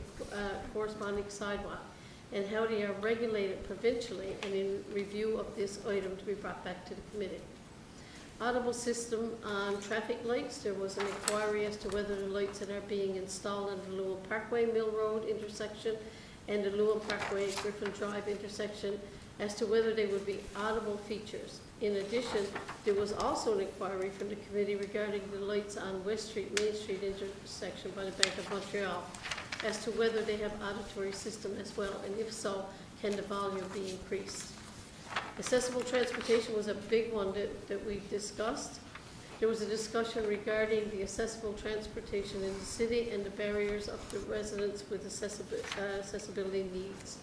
corresponding sidewalk, and how they are regulated provincially, and in review of this item to be brought back to the committee. Audible system on traffic lights, there was an inquiry as to whether the lights that are being installed on the Lewin Parkway Mill Road intersection and the Lewin Parkway Griffin Drive intersection, as to whether they would be audible features. In addition, there was also an inquiry from the committee regarding the lights on West Street, Main Street intersection by the Bank of Montreal, as to whether they have auditory system as well, and if so, can the volume be increased? Accessible transportation was a big one that we discussed. There was a discussion regarding the accessible transportation in the city and the barriers of the residents with accessibility needs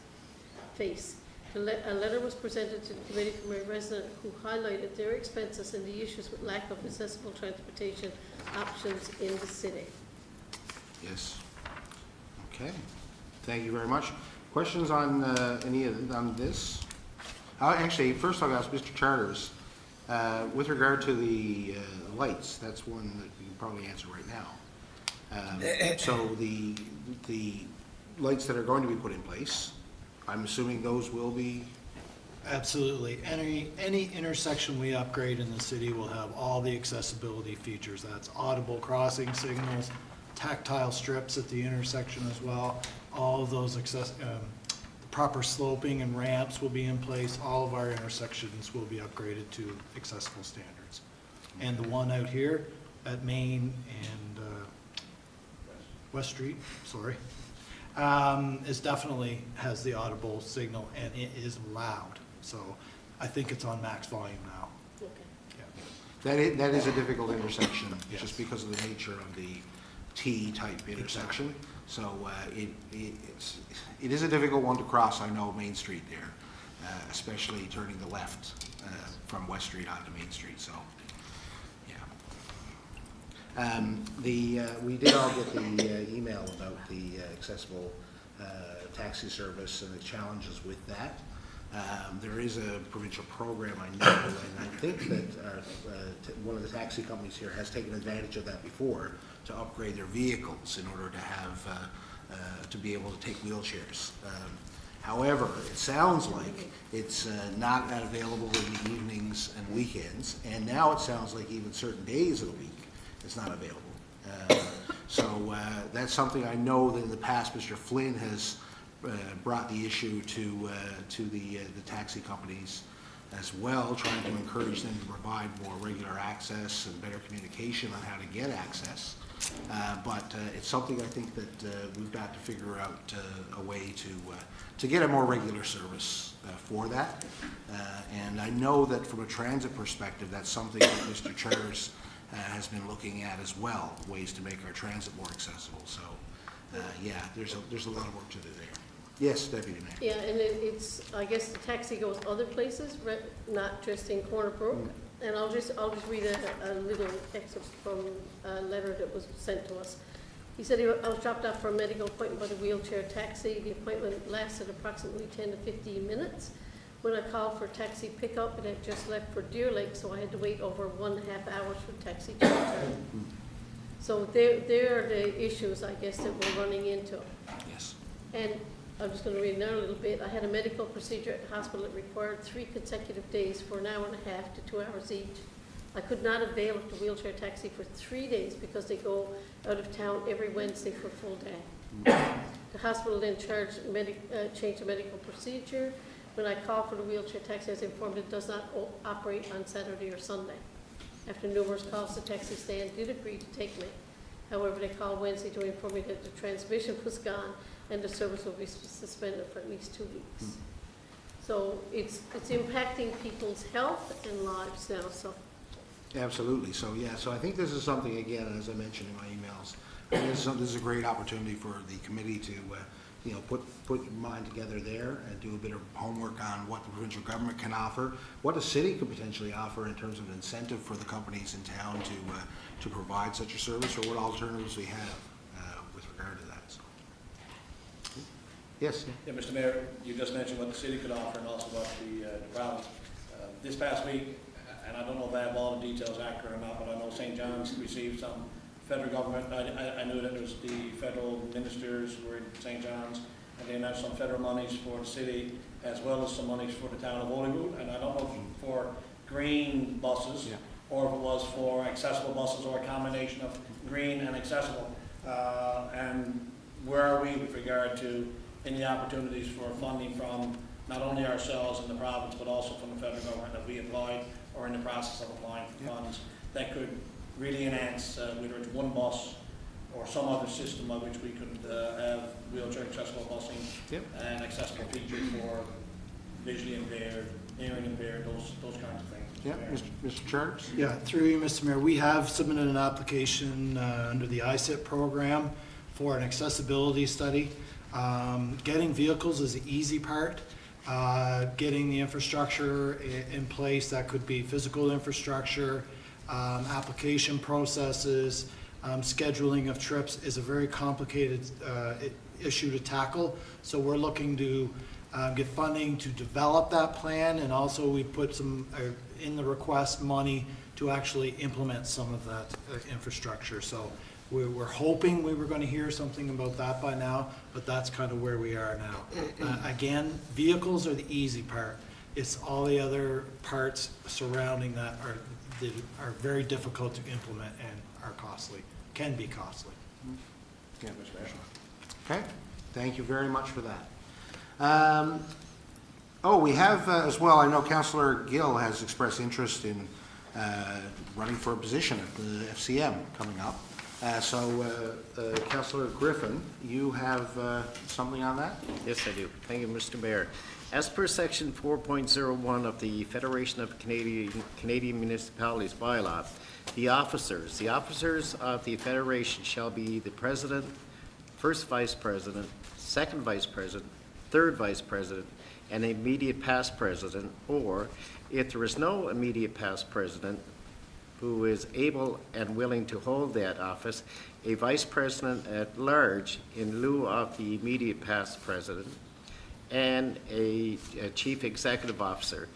face. A letter was presented to the committee from a resident who highlighted their expenses and the issues with lack of accessible transportation options in the city. Yes. Okay, thank you very much. Questions on on this? Actually, first I'll ask Mr. Charters, with regard to the lights, that's one that we can probably answer right now. So the lights that are going to be put in place, I'm assuming those will be. Absolutely. Any intersection we upgrade in the city will have all the accessibility features. That's audible crossing signals, tactile strips at the intersection as well. All of those the proper sloping and ramps will be in place. All of our intersections will be upgraded to accessible standards. And the one out here at Main and West Street, sorry, is definitely has the audible signal, and it is loud. So I think it's on max volume now. Okay. Yeah. That is a difficult intersection, Yes. just because of the nature of the T-type intersection. So it is a difficult one to cross, I know, Main Street there, especially turning the left from West Street onto Main Street, so, yeah. We did all get the email about the accessible taxi service and the challenges with that. There is a provincial program, I know, and I think that one of the taxi companies here has taken advantage of that before to upgrade their vehicles in order to have, to be able to take wheelchairs. However, it sounds like it's not available in the evenings and weekends, and now it sounds like even certain days of the week it's not available. So that's something I know that in the past Mr. Flynn has brought the issue to the taxi companies as well, trying to encourage them to provide more regular access and better communication on how to get access. But it's something I think that we've got to figure out a way to get a more regular service for that. And I know that from a transit perspective, that's something that Mr. Charters has been looking at as well, ways to make our transit more accessible. So, yeah, there's a lot of work to do there. Yes, Deputy Mayor. Yeah, and it's, I guess the taxi goes other places, not just in Corner Brook. And I'll just read a little excerpt from a letter that was sent to us. He said, I was dropped off for a medical appointment by the wheelchair taxi. The appointment lasted approximately 10 to 15 minutes. When I called for taxi pickup, it had just left for Deer Lake, so I had to wait over 1.5 hours for taxi to return. So there are the issues, I guess, that we're running into. Yes. And I'm just going to read another little bit. I had a medical procedure at the hospital that required 3 consecutive days for 1.5 hours to 2 hours each. I could not avail of the wheelchair taxi for 3 days because they go out of town every Wednesday for a full day. The hospital then changed the medical procedure. When I called for the wheelchair taxi, I was informed it does not operate on Saturday or Sunday. After numerous calls, the taxi stand did agree to take me. However, they called Wednesday to inform me that the transmission was gone and the service will be suspended for at least 2 weeks. So it's impacting people's health and lives now, so. Absolutely. So, yeah, so I think this is something, again, as I mentioned in my emails, this is a great opportunity for the committee to, put your mind together there and do a bit of homework on what the provincial government can offer, what the city could potentially offer in terms of incentive for the companies in town to provide such a service, or what alternatives we have with regard to that. So. Yes? Yeah, Mr. Mayor, you just mentioned what the city could offer and also what the province. This past week, and I don't know if I have all the details accurate or not, but I know St. John's received some federal government. I knew that it was the federal ministers who were in St. John's, and they announced some federal monies for the city as well as some monies for the town of Holyrood. And I don't know if for green buses, Yeah. or if it was for accessible buses, or a combination of green and accessible. And where are we with regard to any opportunities for funding from not only ourselves in the province, but also from the federal government that we applied or in the process of applying for funds that could really enhance, whether it's one bus or some other system by which we could have wheelchair accessible busing and accessible features for visually impaired, hearing impaired, those kinds of things. Yeah, Mr. Charles? Yeah, through you, Mr. Mayor, we have submitted an application under the ISIP program for an accessibility study. Getting vehicles is the easy part. Getting the infrastructure in place, that could be physical infrastructure, application processes, scheduling of trips is a very complicated issue to tackle. So we're looking to get funding to develop that plan, and also we put some in the request money to actually implement some of that infrastructure. So we're hoping we were going to hear something about that by now, but that's kind of where we are now. Again, vehicles are the easy part. It's all the other parts surrounding that are very difficult to implement and are costly, can be costly. Yeah, Mr. Mayor. Okay, thank you very much for that. We have as well, I know Councillor Gill has expressed interest in running for a position at the FCM coming up. Councillor Griffin, you have something on that? Yes, I do. Thank you, Mr. Mayor. As per Section 4.01 of the Federation of Canadian Municipalities bylaw, the officers of the Federation shall be the President, First Vice President, Second Vice President, Third Vice President, and immediate past President, or if there is no immediate past President who is able and willing to hold that office, a Vice President at large in lieu of the immediate past President, and a Chief Executive Officer.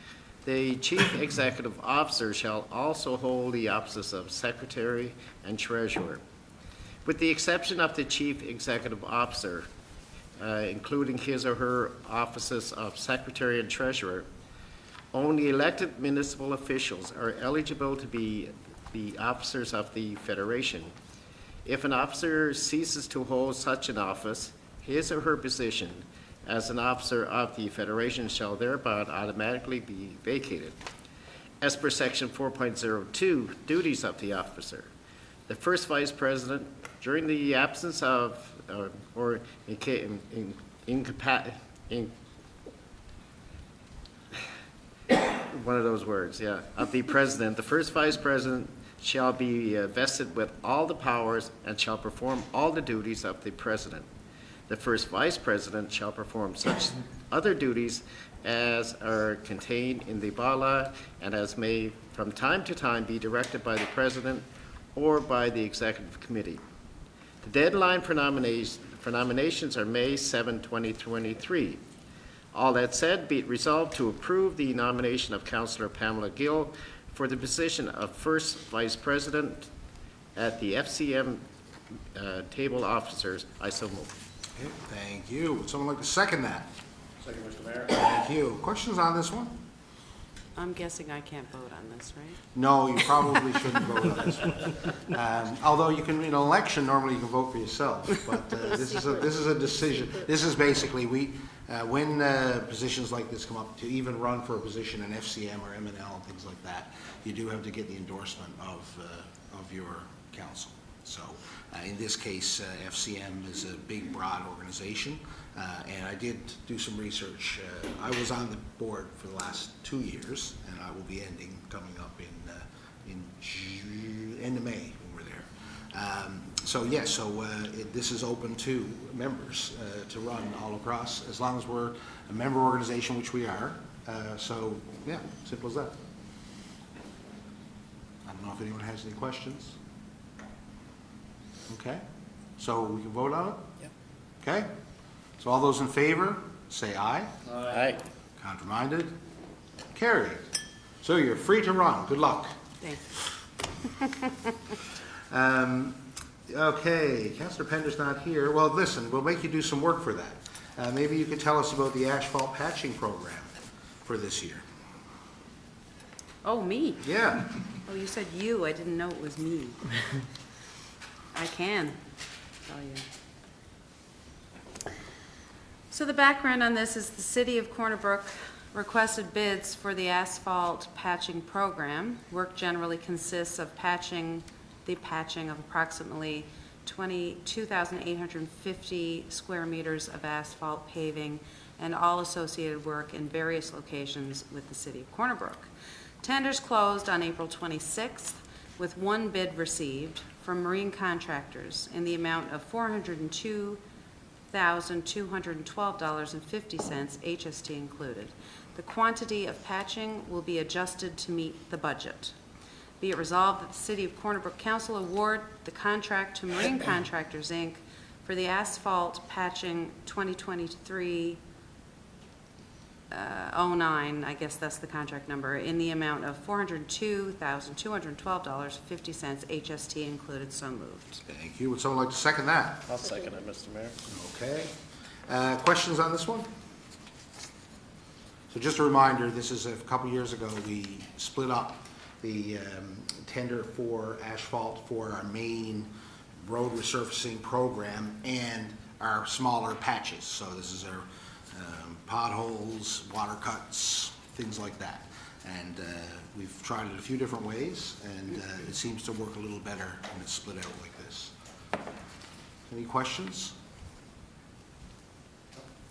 The Chief Executive Officer shall also hold the offices of Secretary and Treasurer. With the exception of the Chief Executive Officer, including his or her offices of Secretary and Treasurer, only elected municipal officials are eligible to be the officers of the Federation. If an officer ceases to hold such an office, his or her position as an officer of the Federation shall thereby automatically be vacated. As per Section 4.02, duties of the officer. The First Vice President, during the absence of or one of those words, yeah, of the President, the First Vice President shall be vested with all the powers and shall perform all the duties of the President. The First Vice President shall perform such other duties as are contained in the bylaw and as may from time to time be directed by the President or by the Executive Committee. The deadline for nominations are May 7, 2023. All that said, be it resolved to approve the nomination of Councillor Pamela Gill for the position of First Vice President at the FCM table officers. I so move. Okay, thank you. Would someone like to second that? Second, Mr. Mayor. Thank you. Questions on this one? I'm guessing I can't vote on this, right? No, you probably shouldn't vote on this one. Although you can, in an election, normally you can vote for yourself, but this is a decision. This is basically, when positions like this come up, to even run for a position in FCM or MNL and things like that, you do have to get the endorsement of your council. So in this case, FCM is a big, broad organization, and I did do some research. I was on the board for the last 2 years, and I will be coming up in end of May when we're there. This is open to members to run all across, as long as we're a member organization, which we are. Simple as that. I don't know if anyone has any questions. Okay, so we can vote on it? Yep. Okay, so all those in favor, say aye. Aye. Contraminded? Carried. So you're free to run. Good luck. Thanks. Okay, Councillor Pender's not here. Well, listen, we'll make you do some work for that. Maybe you could tell us about the asphalt patching program for this year. Oh, me? Yeah. Oh, you said you. I didn't know it was me. I can tell you. So the background on this is the City of Corner Brook requested bids for the asphalt patching program. Work generally consists of patching of approximately 22,850 square meters of asphalt paving and all associated work in various locations with the City of Corner Brook. Tenders closed on April 26th with one bid received from Marine Contractors in the amount of $402,212.50, HST included. The quantity of patching will be adjusted to meet the budget. Be it resolved that the City of Corner Brook Council award the contract to Marine Contractors, Inc. for the asphalt patching 2023 09, I guess that's the contract number, in the amount of $402,212.50, HST included. So moved. Thank you. Would someone like to second that? I'll second it, Mr. Mayor. Okay. Questions on this one? So just a reminder, this is a couple years ago, we split up the tender for asphalt for our main road resurfacing program and our smaller patches. So this is our potholes, water cuts, things like that. And we've tried it a few different ways, and it seems to work a little better when it's split out like this. Any questions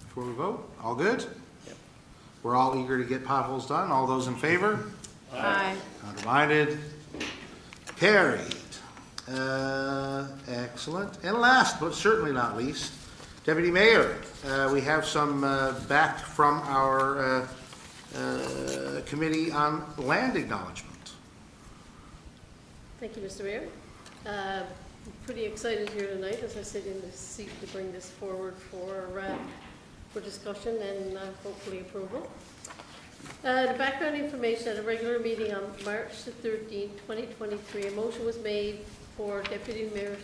before we vote? All good? Yep. We're all eager to get potholes done. All those in favor? Aye. Contraminded? Carried. Excellent. And last, but certainly not least, Deputy Mayor, we have some back from our Committee on Land Acknowledgement. Thank you, Mr. Mayor. I'm pretty excited here tonight as I sit in this seat to bring this forward for discussion and hopefully approval. The background information at a regular meeting on March the 13th, 2023, a motion was made for Deputy Mayor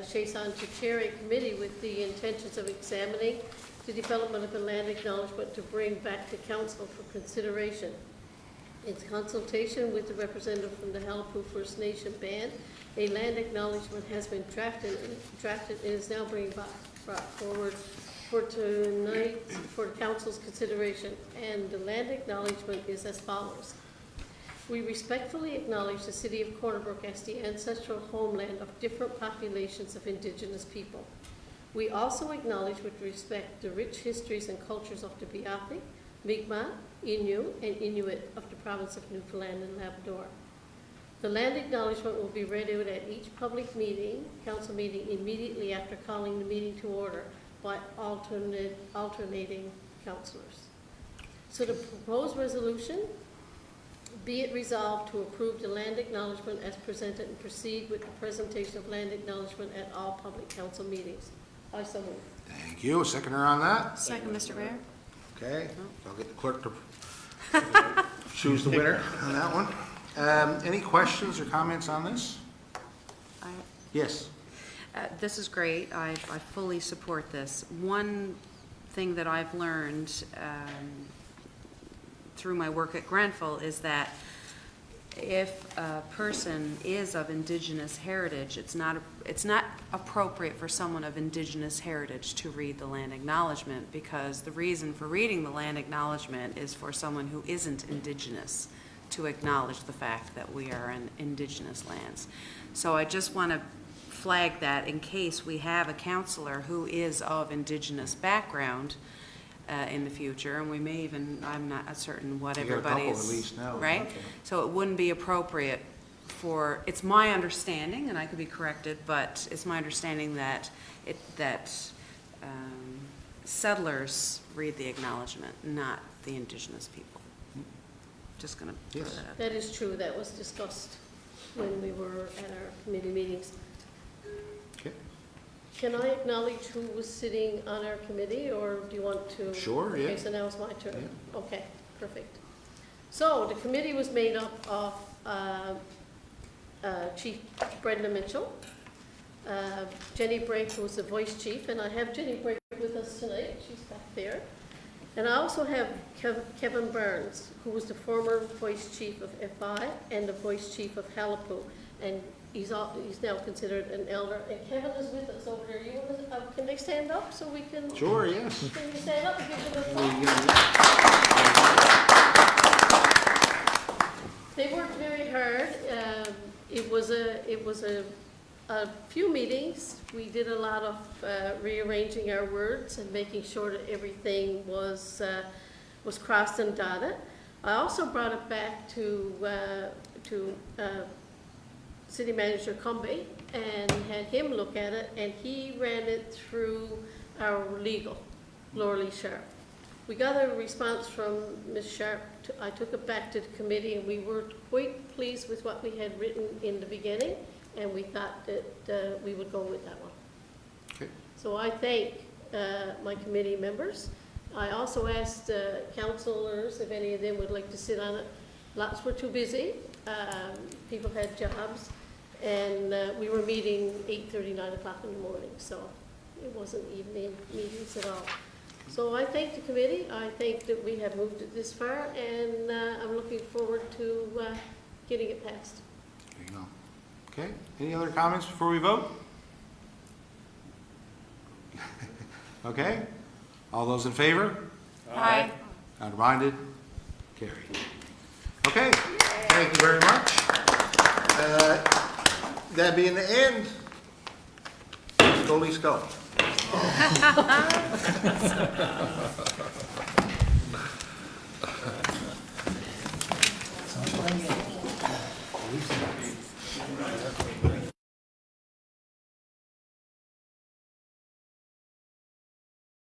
Chason to chair a committee with the intentions of examining the development of a land acknowledgement to bring back to council for consideration. In consultation with the representative from the Halapu First Nation Band, a land acknowledgement has been drafted and is now being brought forward for tonight for council's consideration. And the land acknowledgement is as follows. We respectfully acknowledge the City of Corner Brook as the ancestral homeland of different populations of Indigenous people. We also acknowledge with respect the rich histories and cultures of the Biapi, Mi'kmaq, Innu, and Inuit of the province of Newfoundland and Labrador. The land acknowledgement will be read out at each public meeting, council meeting, immediately after calling the meeting to order by alternating councillors. So the proposed resolution, be it resolved to approve the land acknowledgement as presented and proceed with the presentation of land acknowledgement at all public council meetings. I so move. Thank you. A seconder on that? Second, Mr. Mayor. Okay. I'll get the clerk to choose the winner on that one. Any questions or comments on this? Yes. This is great. I fully support this. One thing that I've learned through my work at Grenfell is that if a person is of Indigenous heritage, it's not appropriate for someone of Indigenous heritage to read the land acknowledgement, because the reason for reading the land acknowledgement is for someone who isn't Indigenous to acknowledge the fact that we are in Indigenous lands. So I just want to flag that in case we have a counselor who is of Indigenous background in the future, and we may even, I'm not certain what You got a everybody couple is, at least now, right? okay. So it wouldn't be appropriate it's my understanding, and I could be corrected, but it's my understanding that settlers read the acknowledgement, not the indigenous people. Just gonna throw Yes. that out. That is true, that was discussed when we were at our committee meetings. Okay. Can I acknowledge who was sitting on our committee, or do you want to? Sure, yeah. Okay, so now it's my turn. Okay, perfect. So the committee was made up of Chief Brenda Mitchell, Jenny Brake, who was the voice chief, and I have Jenny Brake with us tonight. She's back there. And I also have Kevin Burns, who was the former voice chief of FI and the voice chief of Halapu, and he's now considered an elder. And Kevin is with us over there. You want to, can they stand up so we can? Sure, yes. Can you stand up and give them a Well, clap? They worked very hard. It was a few meetings. We did a lot of rearranging our words and making sure that everything was crossed and dotted. I also brought it back to City Manager Cumby and had him look at it, and he ran it through our legal, Laura Lee Sharp. We got a response from Ms. Sharp. I took it back to the committee, and we were quite pleased with what we had written in the beginning, and we thought that we would go with that one. Okay. So I thank my committee members. I also asked councilors if any of them would like to sit on it. Lots were too busy. People had jobs, and we were meeting 8:30, 9 o'clock in the morning, so it wasn't evening meetings at all. So I thank the committee. I think that we have moved it this far, and I'm looking forward to getting it passed. There you go. Okay, any other comments before we vote? Okay, all those in favor? Aye. Counterminded? Carried. Okay, thank you very much. That being the end, Scully Scully.